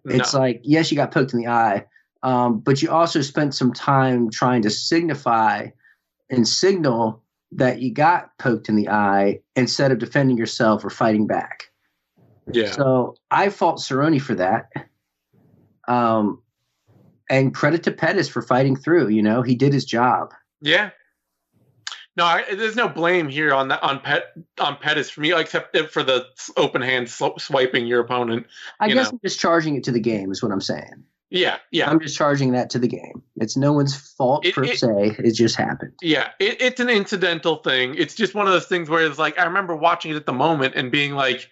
It's like, yes, you got poked in the eye. But you also spent some time trying to signify and signal that you got poked in the eye instead of defending yourself or fighting back. Yeah. So I fault Cerrone for that. And credit to Pettis for fighting through. He did his job. Yeah. No, there's no blame here on Pettis for me, except for the open hand swiping your opponent. I guess I'm just charging it to the game is what I'm saying. Yeah. I'm just charging that to the game. It's no one's fault per se. It just happened. Yeah, it's an incidental thing. It's just one of those things where it's like, I remember watching it at the moment and being like,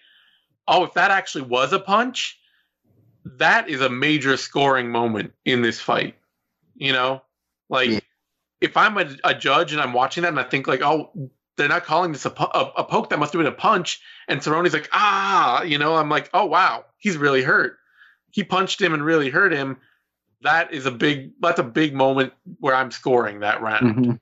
oh, if that actually was a punch, that is a major scoring moment in this fight. If I'm a judge and I'm watching that and I think like, oh, they're not calling this a poke, that must have been a punch. And Cerrone's like, I'm like, oh, wow, he's really hurt. He punched him and really hurt him. That's a big moment where I'm scoring that round. Mm-hmm. And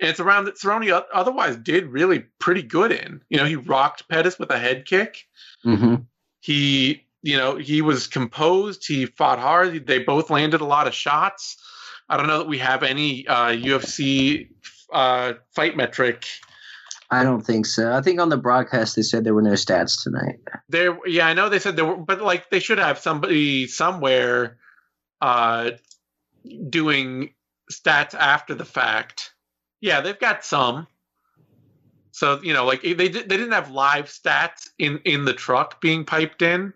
it's a round that Cerrone otherwise did really pretty good in. He rocked Pettis with a head kick. Mm-hmm. He was composed. He fought hard. They both landed a lot of shots. I don't know that we have any UFC fight metric. I don't think so. I think on the broadcast they said there were no stats tonight. I know they said there were, but they should have somebody somewhere doing stats after the fact. Yeah, they've got some. So they didn't have live stats in the truck being piped in,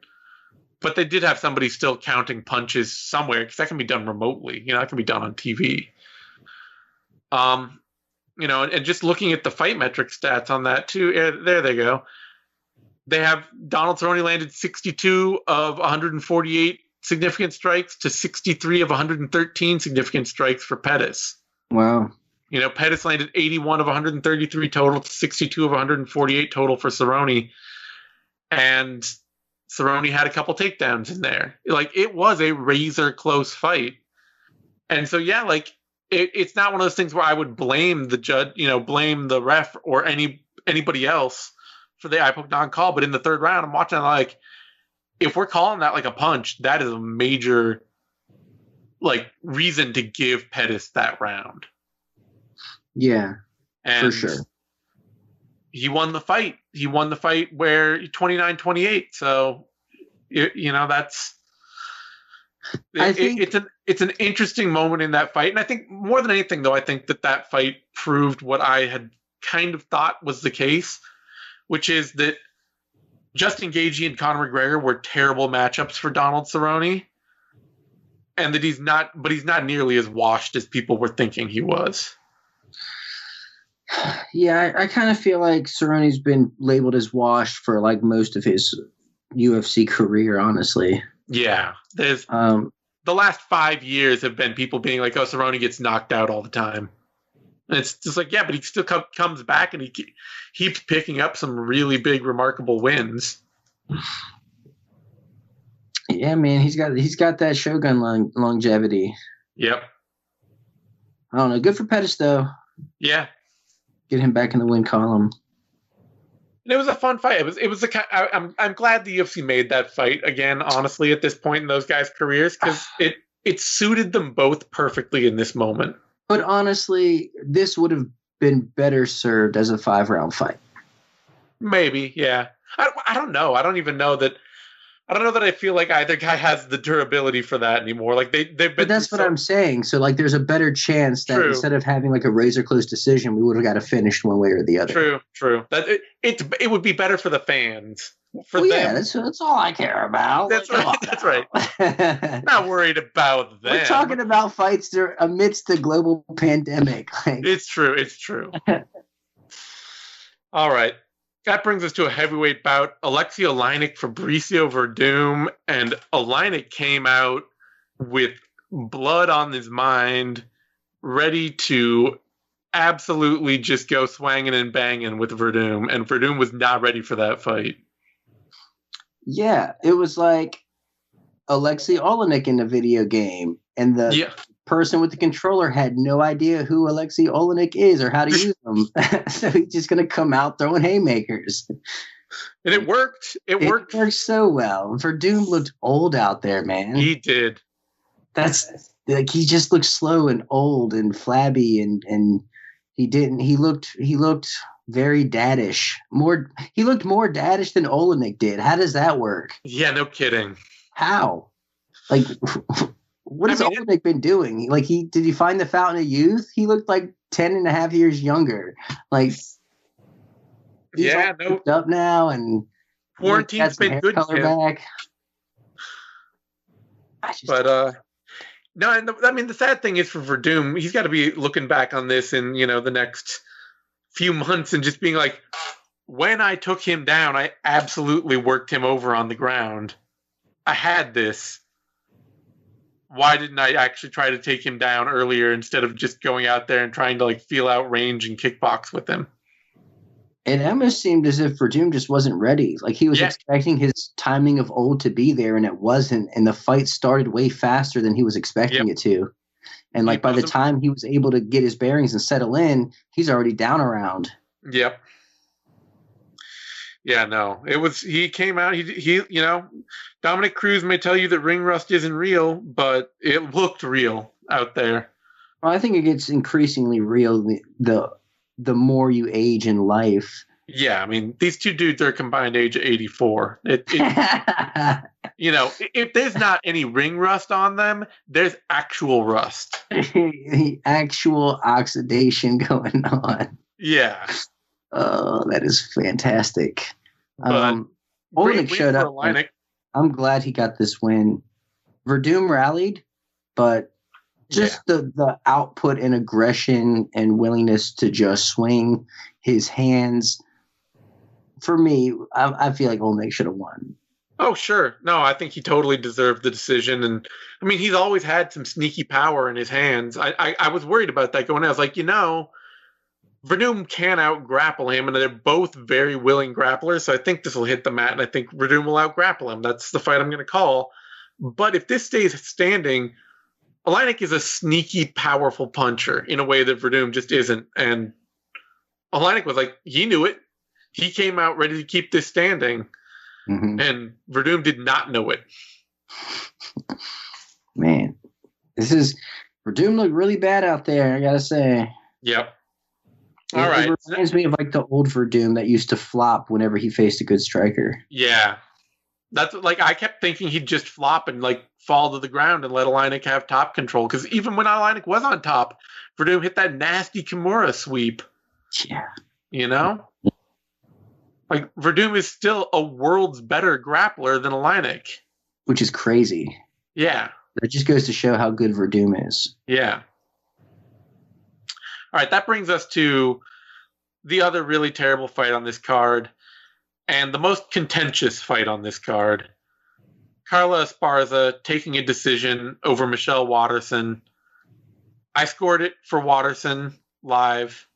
but they did have somebody still counting punches somewhere because that can be done remotely. That can be done on TV. And just looking at the fight metric stats on that too, there they go. They have Donald Cerrone landed 62 of 148 significant strikes to 63 of 113 significant strikes for Pettis. Wow. Pettis landed 81 of 133 total to 62 of 148 total for Cerrone. And Cerrone had a couple takedowns in there. It was a razor close fight. And so, it's not one of those things where I would blame the judge, blame the ref or anybody else for the eye poke non-call. But in the third round, I'm watching it if we're calling that like a punch, that is a major reason to give Pettis that round. Yeah, and for sure. He won the fight. He won the fight where 29-28. So, that's... It's an interesting moment in that fight. And I think more than anything, though, I think that fight proved what I had kind of thought was the case, which is that Justin Gaethje and Conor McGregor were terrible matchups for Donald Cerrone, and that he's not nearly as washed as people were thinking he was. Yeah, I kind of feel like Cerrone's been labeled as washed for most of his UFC career, honestly. Yeah, there's the last 5 years have been people being like, "Oh, Cerrone gets knocked out all the time," and it's just like, yeah, but he still comes back and he keeps picking up some really big, remarkable wins. Yeah, man, he's got that Shogun longevity. Yep. I don't know. Good for Pettis though. Yeah. Get him back in the win column. And it was a fun fight. I'm glad the UFC made that fight again, honestly, at this point in those guys' careers, because it suited them both perfectly in this moment. But honestly, this would have been better served as a 5-round fight. Maybe, yeah. I don't know. I don't even know that. I don't know that I feel like either guy has the durability for that anymore. Like they've been. But that's what I'm saying. So like, there's a better chance that instead of having like a razor close decision, we would have got it finished one way or the other. True. That it would be better for the fans. Yeah, that's all I care about. That's right. That's right. Not worried about them. We're talking about fights amidst the global pandemic. It's true. All right. That brings us to a heavyweight bout. Alexei Olynyk, Fabricio Werdum, and Olynyk came out with blood on his mind, ready to absolutely just go swanging and banging with Werdum, and Werdum was not ready for that fight. Yeah, it was like Alexei Olynyk in the video game, and the person with the controller had no idea who Alexei Olynyk is or how to use them. So he's just going to come out throwing haymakers. And it worked. It worked so well. Werdum looked old out there, man. He did. That's like, he just looked slow and old and flabby, and he looked very daddish. He looked more daddish than Olynyk did. How does that work? Yeah, no kidding. How? Like, what has Olynyk been doing? Like, did he find the fountain of youth? He looked like 10 and a half years younger. Like, he's up now, and quarantine's been good for him. Back. No, I mean, the sad thing is for Werdum, he's got to be looking back on this in, the next few months and just being like, when I took him down, I absolutely worked him over on the ground. I had this. Why didn't I actually try to take him down earlier instead of just going out there and trying to feel out range and kickbox with him? It almost seemed as if Werdum just wasn't ready. Like, he was expecting his timing of old to be there, and it wasn't. And the fight started way faster than he was expecting it to. And by the time he was able to get his bearings and settle in, he's already down around. Yep. Yeah, no. He came out, he Dominick Cruz may tell you that ring rust isn't real, but it looked real out there. Well, I think it gets increasingly real the more you age in life. Yeah, I mean, these two dudes are a combined age of 84. If there's not any ring rust on them, there's actual rust. Actual oxidation going on. Yeah. Oh, that is fantastic. Olynyk showed up. I'm glad he got this win. Werdum rallied, but just the output and aggression and willingness to just swing his hands. For me, I feel like Olynyk should have won. Oh, sure. No, I think he totally deserved the decision. And I mean, he's always had some sneaky power in his hands. I was worried about that going out. I was like, Werdum can out-grapple him, and they're both very willing grapplers, so I think this will hit the mat, and I think Werdum will out-grapple him. That's the fight I'm going to call. But if this stays standing, Olynyk is a sneaky, powerful puncher in a way that Werdum just isn't. And Olynyk was like, he knew it. He came out ready to keep this standing, and Werdum did not know it. Man, Werdum looked really bad out there, I got to say. Yep. All right. It reminds me of the old Werdum that used to flop whenever he faced a good striker. Yeah. That's I kept thinking he'd just flop and fall to the ground and let Olynyk have top control. Because even when Olynyk was on top, Werdum hit that nasty Kimura sweep. Yeah. Werdum is still a world's better grappler than Olynyk. Which is crazy. Yeah. That just goes to show how good Werdum is. Yeah. All right, that brings us to the other really terrible fight on this card and the most contentious fight on this card. Carla Esparza taking a decision over Michelle Waterson. I scored it for Waterson live.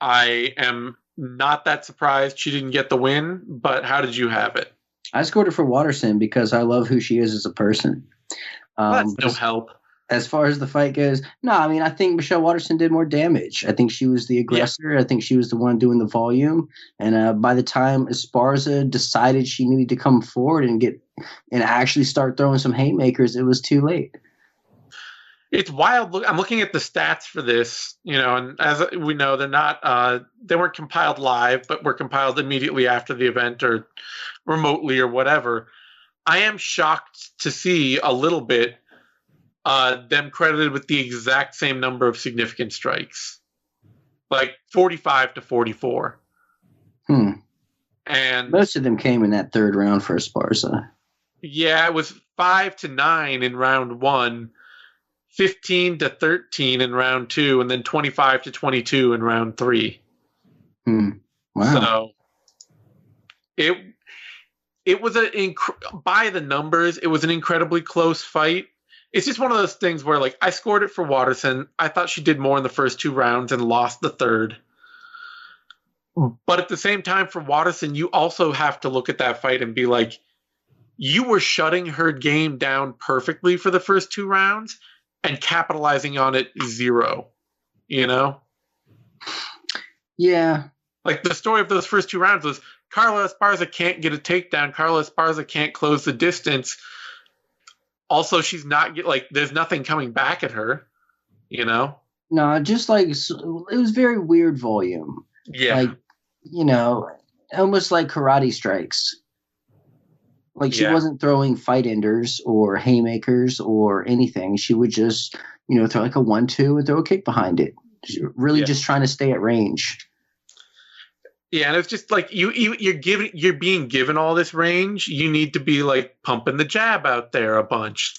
I am not that surprised she didn't get the win, but how did you have it? I scored it for Waterson because I love who she is as a person. That's no help. As far as the fight goes, no, I mean, I think Michelle Waterson did more damage. I think she was the aggressor. Yeah. I think she was the one doing the volume. And by the time Esparza decided she needed to come forward and actually start throwing some haymakers, it was too late. It's wild. I'm looking at the stats for this, and as we know, they're not, they weren't compiled live, but were compiled immediately after the event or remotely or whatever. I am shocked to see a little bit them credited with the exact same number of significant strikes, like 45 to 44. And most of them came in that third round for Esparza. Yeah, it was 5-9 in round 1, 15 to 13 in round 2, and then 25 to 22 in round 3. Wow. So it was by the numbers, it was an incredibly close fight. It's just one of those things where, like, I scored it for Waterson. I thought she did more in the first 2 rounds and lost the third. But at the same time, for Waterson, you also have to look at that fight and be like, you were shutting her game down perfectly for the first 2 rounds and capitalizing on it 0, you know? Yeah. Like, the story of those first 2 rounds was Carla Esparza can't get a takedown. Carla Esparza can't close the distance. Also, she's not there's nothing coming back at her, you know? No, just like it was very weird volume. Yeah. Like, you know, almost like karate strikes. Like, she wasn't throwing fight enders or haymakers or anything. She would just, you know, throw like a 1-2 and throw a kick behind it. Really just trying to stay at range. Yeah, and it's just like you're being given all this range. You need to be like pumping the jab out there a bunch.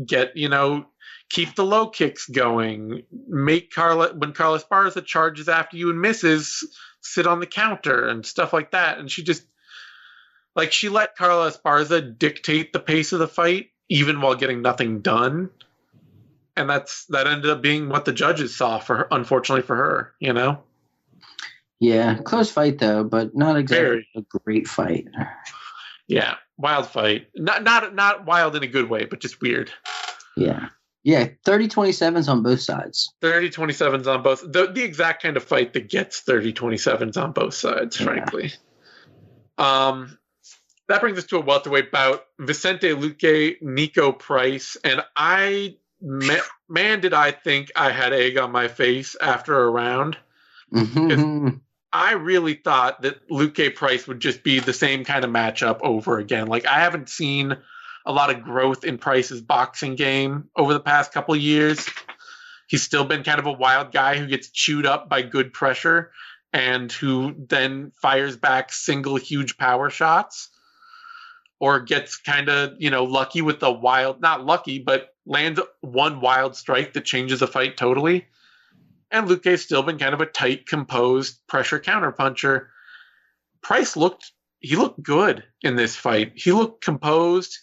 Keep the low kicks going. When Carla Esparza charges after you and misses, sit on the counter and stuff like that. And she just she let Carla Esparza dictate the pace of the fight, even while getting nothing done. And that ended up being what the judges saw for her, unfortunately for her, you know? Yeah, close fight though, but not exactly a great fight. Yeah, wild fight. Not wild in a good way, but just weird. Yeah. Yeah, 30-27s on both sides. 30-27s on both. The exact kind of fight that gets 30-27s on both sides, frankly. That brings us to a welterweight bout. Vicente Luque, Nico Price, and man, did I think I had egg on my face after a round. Because I really thought that Luque Price would just be the same kind of matchup over again. Like, I haven't seen a lot of growth in Price's boxing game over the past couple of years. He's still been kind of a wild guy who gets chewed up by good pressure and who then fires back single huge power shots, or gets kind of, lucky with the not lucky, but lands one wild strike that changes a fight totally. And Luque's still been kind of a tight, composed pressure counterpuncher. Price looked good in this fight. He looked composed.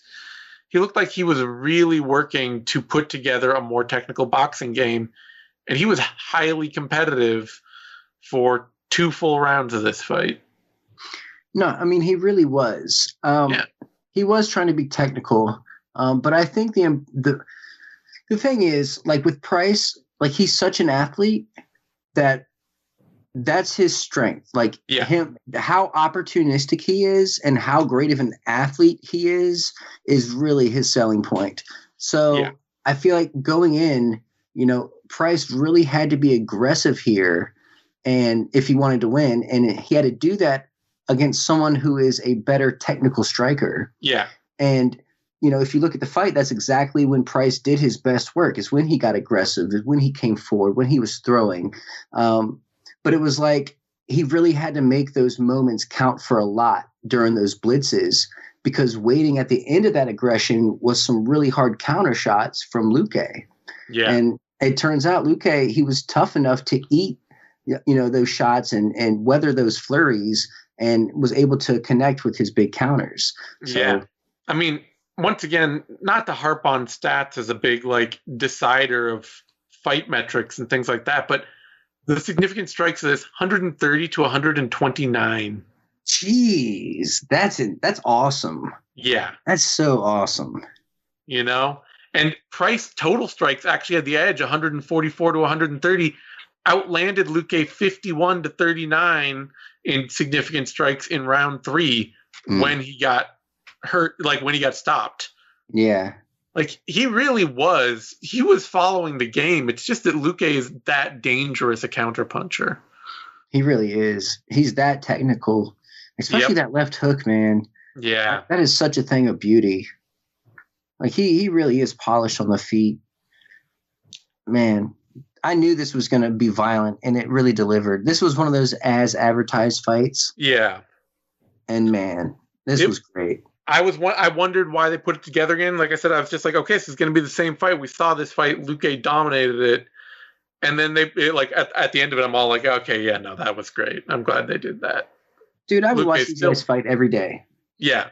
He looked like he was really working to put together a more technical boxing game. And he was highly competitive for 2 full rounds of this fight. No, I mean, he really was. He was trying to be technical. But I think the thing is, like, with Price, like, he's such an athlete that's his strength. Like, how opportunistic he is and how great of an athlete he is really his selling point. So I feel like going in, Price really had to be aggressive here, and if he wanted to win, and he had to do that against someone who is a better technical striker. Yeah. And if you look at the fight, that's exactly when Price did his best work, is when he got aggressive, is when he came forward, when he was throwing. But it was like he really had to make those moments count for a lot during those blitzes, because waiting at the end of that aggression was some really hard counter shots from Luque. Yeah. And it turns out Luque, he was tough enough to eat, those shots and weather those flurries, and was able to connect with his big counters. So, I mean, once again, not to harp on stats as a big decider of fight metrics and things like that, but the significant strikes of this 130 to 129. Jeez, that's awesome. Yeah, that's so awesome. And Price total strikes actually had the edge, 144 to 130, outlanded Luque 51 to 39 in significant strikes in round 3 when he got hurt, when he got stopped. Yeah. He was following the game. It's just that Luque is that dangerous a counterpuncher. He really is. He's that technical, especially that left hook, man. Yeah. That is such a thing of beauty. Like he really is polished on the feet. Man, I knew this was going to be violent, and it really delivered. This was one of those as advertised fights. Yeah. And man, this was great. I wondered why they put it together again. Like I said, I was just like, okay, this is going to be the same fight. We saw this fight. Luque dominated it. And then at the end of it, I'm all like, okay, yeah, no, that was great. I'm glad they did that. Dude, I would watch these guys fight every day. Yeah.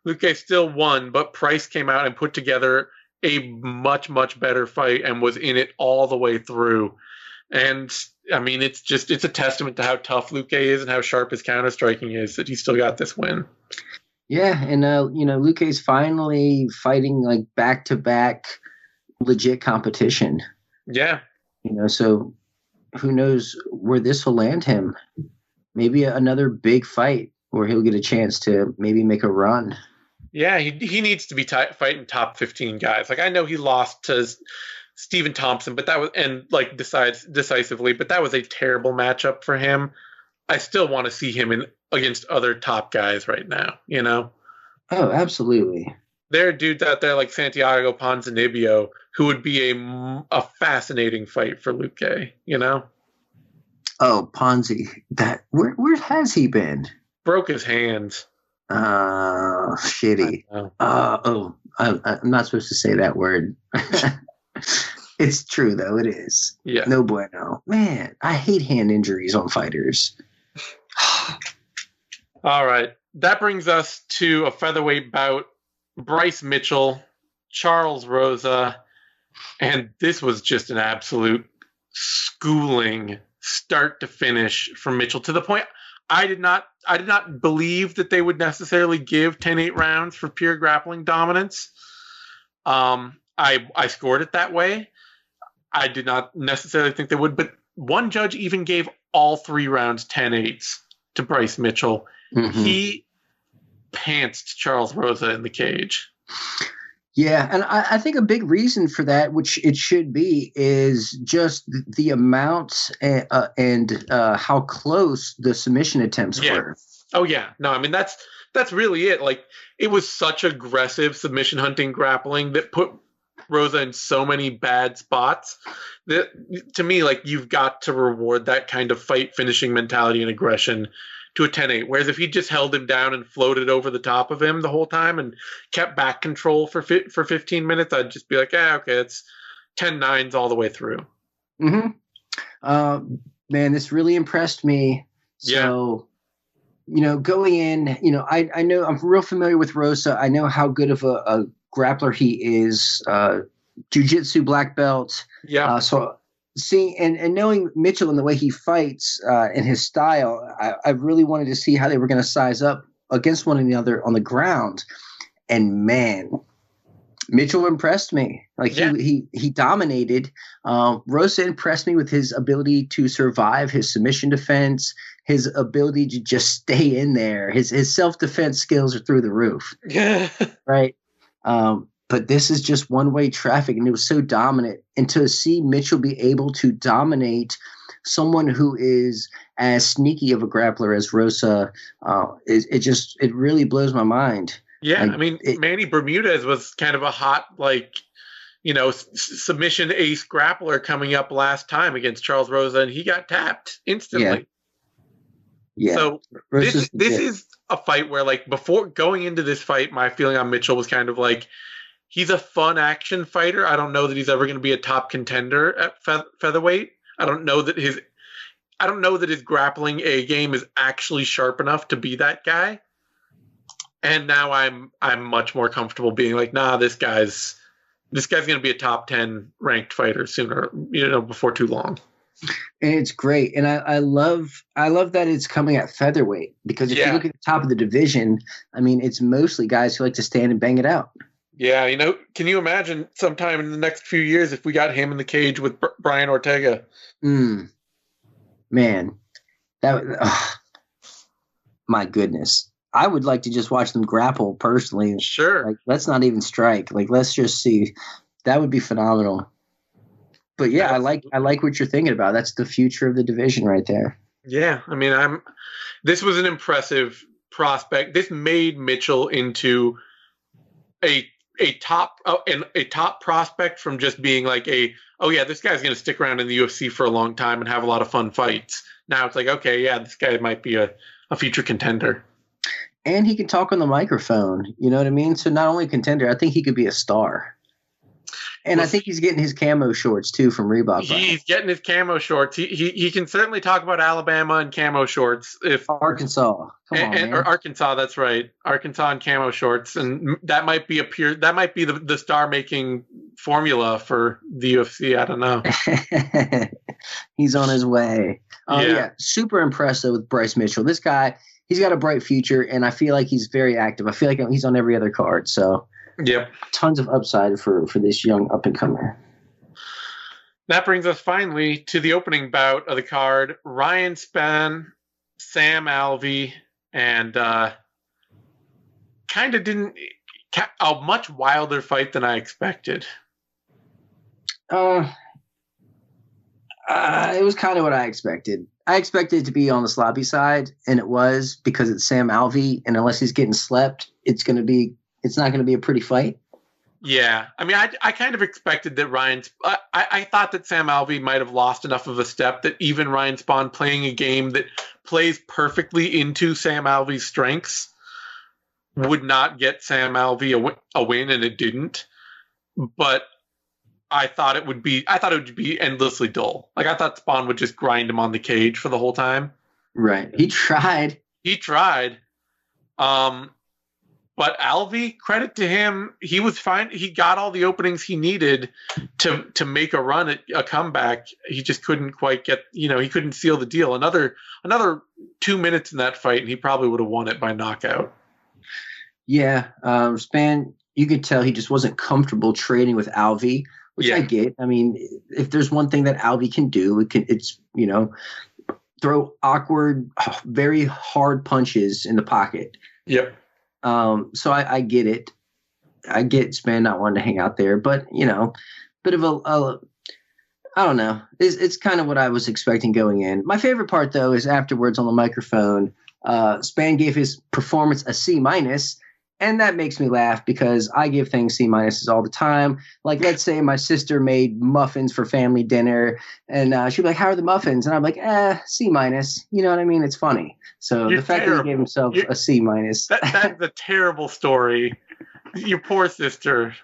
Luque still won, but Price came out and put together a much, much better fight and was in it all the way through. And I mean, it's a testament to how tough Luque is and how sharp his counter striking is that he still got this win. Yeah, and Luque's finally fighting like back-to-back legit competition. Yeah. So who knows where this will land him? Maybe another big fight where he'll get a chance to maybe make a run. Yeah, he needs to be fighting top 15 guys. Like I know he lost to Stephen Thompson, but that was decisively, but that was a terrible matchup for him. I still want to see him against other top guys right now. Oh, absolutely. There are dudes out there like Santiago Ponzinibbio who would be a fascinating fight for Luque. Oh, Ponzi, where has he been? Broke his hands. Shitty. I'm not supposed to say that word. It's true though. It is. Yeah. No bueno. Man, I hate hand injuries on fighters. All right. That brings us to a featherweight bout. Bryce Mitchell, Charles Rosa, and this was just an absolute schooling start to finish from Mitchell to the point I did not believe that they would necessarily give 10-8 rounds for pure grappling dominance. I scored it that way. I did not necessarily think they would, but one judge even gave all 3 rounds 10-8s to Bryce Mitchell. Mm-hmm. He pantsed Charles Rosa in the cage. Yeah, and I think a big reason for that, which it should be, is just the amount and how close the submission attempts were. Oh yeah, no, I mean that's really it. Like it was such aggressive submission hunting grappling that put Rosa in so many bad spots that to me, like you've got to reward that kind of fight finishing mentality and aggression to a 10-8. Whereas if he just held him down and floated over the top of him the whole time and kept back control for 15 minutes, I'd just be like, okay, it's 10-9s all the way through. Mm-hmm. Man, this really impressed me. So, going in, I know I'm real familiar with Rosa. I know how good of a grappler he is. Jiu-jitsu black belt. Yeah. So seeing and knowing Mitchell and the way he fights and his style, I really wanted to see how they were going to size up against one another on the ground. And man, Mitchell impressed me. Like he dominated. Rosa impressed me with his ability to survive, his submission defense, his ability to just stay in there. His self-defense skills are through the roof. Yeah. Right. But this is just one-way traffic, and it was so dominant. And to see Mitchell be able to dominate someone who is as sneaky of a grappler as Rosa, it really blows my mind. Yeah, like, I mean, Manny Bermudez was kind of a hot, submission ace grappler coming up last time against Charles Rosa, and he got tapped instantly. Yeah. So this is a fight where, before going into this fight, my feeling on Mitchell was kind of like, he's a fun action fighter. I don't know that he's ever going to be a top contender at featherweight. I don't know that his grappling A game is actually sharp enough to be that guy. And now I'm much more comfortable being like, nah, this guy's going to be a top 10 ranked fighter sooner, before too long. And it's great. And I love that it's coming at featherweight, because if you look at the top of the division, I mean, it's mostly guys who like to stand and bang it out. Yeah, can you imagine sometime in the next few years if we got him in the cage with Brian Ortega? Man, my goodness. I would like to just watch them grapple personally. Sure. Let's not even strike. Let's just see. That would be phenomenal. But yeah, I like what you're thinking about. That's the future of the division right there. Yeah, I mean, this was an impressive prospect. This made Mitchell into a top prospect from just being like this guy's going to stick around in the UFC for a long time and have a lot of fun fights. Now it's like, okay, yeah, this guy might be a future contender. And he can talk on the microphone. You know what I mean? So not only a contender, I think he could be a star. And I think he's getting his camo shorts, too, from Reebok. He's getting his camo shorts. He can certainly talk about Alabama and camo shorts. Arkansas. Or Arkansas, that's right. Arkansas and camo shorts. And that might be the star-making formula for the UFC. I don't know. He's on his way. Yeah, super impressed, though, with Bryce Mitchell. This guy, he's got a bright future, and I feel like he's very active. I feel like he's on every other card, so... Yep. Tons of upside for this young up-and-comer. That brings us finally to the opening bout of the card. Ryan Spann, Sam Alvey, and kind of a much wilder fight than I expected. It was kind of what I expected. I expected it to be on the sloppy side, and it was because it's Sam Alvey, and unless he's getting slept, it's not going to be a pretty fight. Yeah. I mean, I kind of expected that I thought that Sam Alvey might have lost enough of a step that even Ryan Spann playing a game that plays perfectly into Sam Alvey's strengths would not get Sam Alvey a win, and it didn't. But I thought it would be endlessly dull. Like, I thought Spann would just grind him on the cage for the whole time. Right. He tried. But Alvey, credit to him, he was fine. He got all the openings he needed to make a run at a comeback. He just couldn't quite get, he couldn't seal the deal. Another 2 minutes in that fight, and he probably would have won it by knockout. Yeah. Spann, you could tell he just wasn't comfortable trading with Alvey, which I get. I mean, if there's one thing that Alvey can do, it's throw awkward, very hard punches in the pocket. Yep. So I get it. I get Spann not wanting to hang out there, but bit of I don't know. It's kind of what I was expecting going in. My favorite part though is afterwards on the microphone, Spann gave his performance a C-, and that makes me laugh because I give things C- all the time. Like, let's say my sister made muffins for family dinner, and she'd be like, "How are the muffins?" And I'm like, C-. You know what I mean? It's funny. So the fact that he gave himself a C-. That's a terrible story. Your poor sister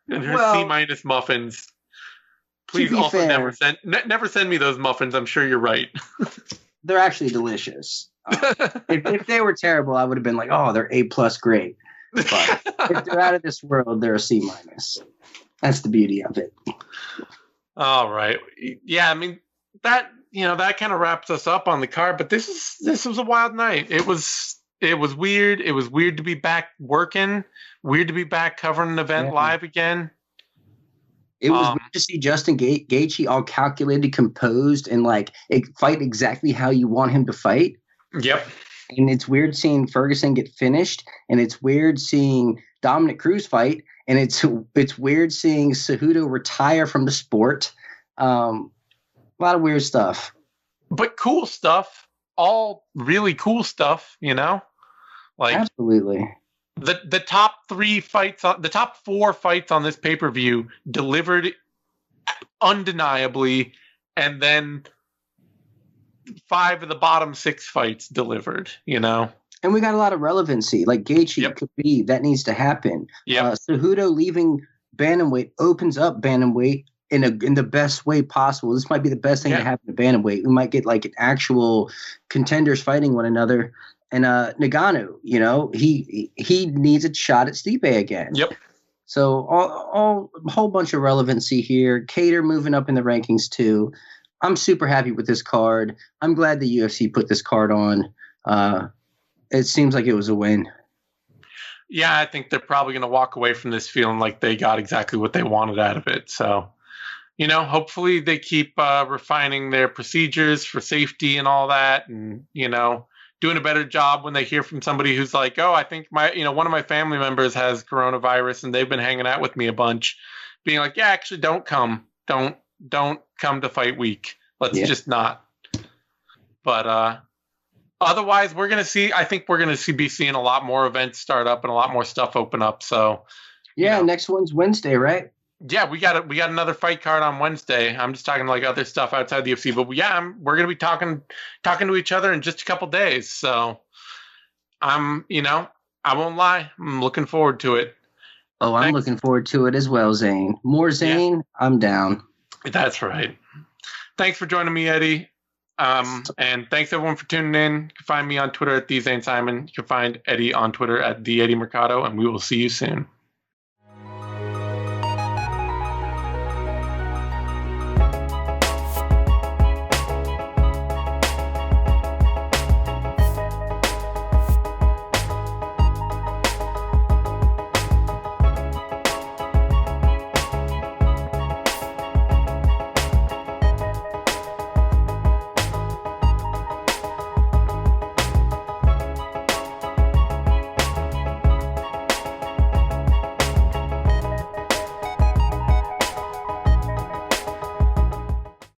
and her C- muffins. Please also fair, never send me those muffins. I'm sure you're right. They're actually delicious. If they were terrible, I would have been like, "Oh, they're A+ great." But if they're out of this world, they're a C-. That's the beauty of it. All right. Yeah, I mean, that kind of wraps us up on the card, but this was a wild night. It was weird. It was weird to be back working, weird to be back covering an event live again. It was weird to see Justin Gaethje all calculated, composed, and fight exactly how you want him to fight. Yep. And it's weird seeing Ferguson get finished, and it's weird seeing Dominick Cruz fight, and it's weird seeing Cejudo retire from the sport. A lot of weird stuff. But cool stuff. All really cool stuff, Absolutely. The top 4 fights on this pay-per-view delivered undeniably, and then 5 of the bottom 6 fights delivered, And we got a lot of relevancy. Like Gaethje could be, that needs to happen. Cejudo leaving bantamweight opens up bantamweight in the best way possible. This might be the best thing to happen to bantamweight. We might get an actual contenders fighting one another. And Ngannou, he needs a shot at Stipe again. Yep. So a whole bunch of relevancy here. Kattar moving up in the rankings too. I'm super happy with this card. I'm glad the UFC put this card on. It seems like it was a win. Yeah, I think they're probably going to walk away from this feeling like they got exactly what they wanted out of it. So, hopefully they keep refining their procedures for safety and all that, and, doing a better job when they hear from somebody who's like, "Oh, I think one of my family members has coronavirus and they've been hanging out with me a bunch," being like, "Yeah, actually don't come. Don't come to fight week. Let's just not." But otherwise, I think we're going to be seeing a lot more events start up and a lot more stuff open up. So, yeah, next one's Wednesday, right? Yeah, we got another fight card on Wednesday. I'm just talking like other stuff outside the UFC, but we're going to be talking to each other in just a couple days. So, I won't lie, I'm looking forward to it. Oh, I'm looking forward to it as well, Zane. More Zane, yeah. I'm down. That's right. Thanks for joining me, Eddie. And thanks everyone for tuning in. You can find me on Twitter at Zane Simon. You can find Eddie on Twitter at Eddie Mercado, and we will see you soon.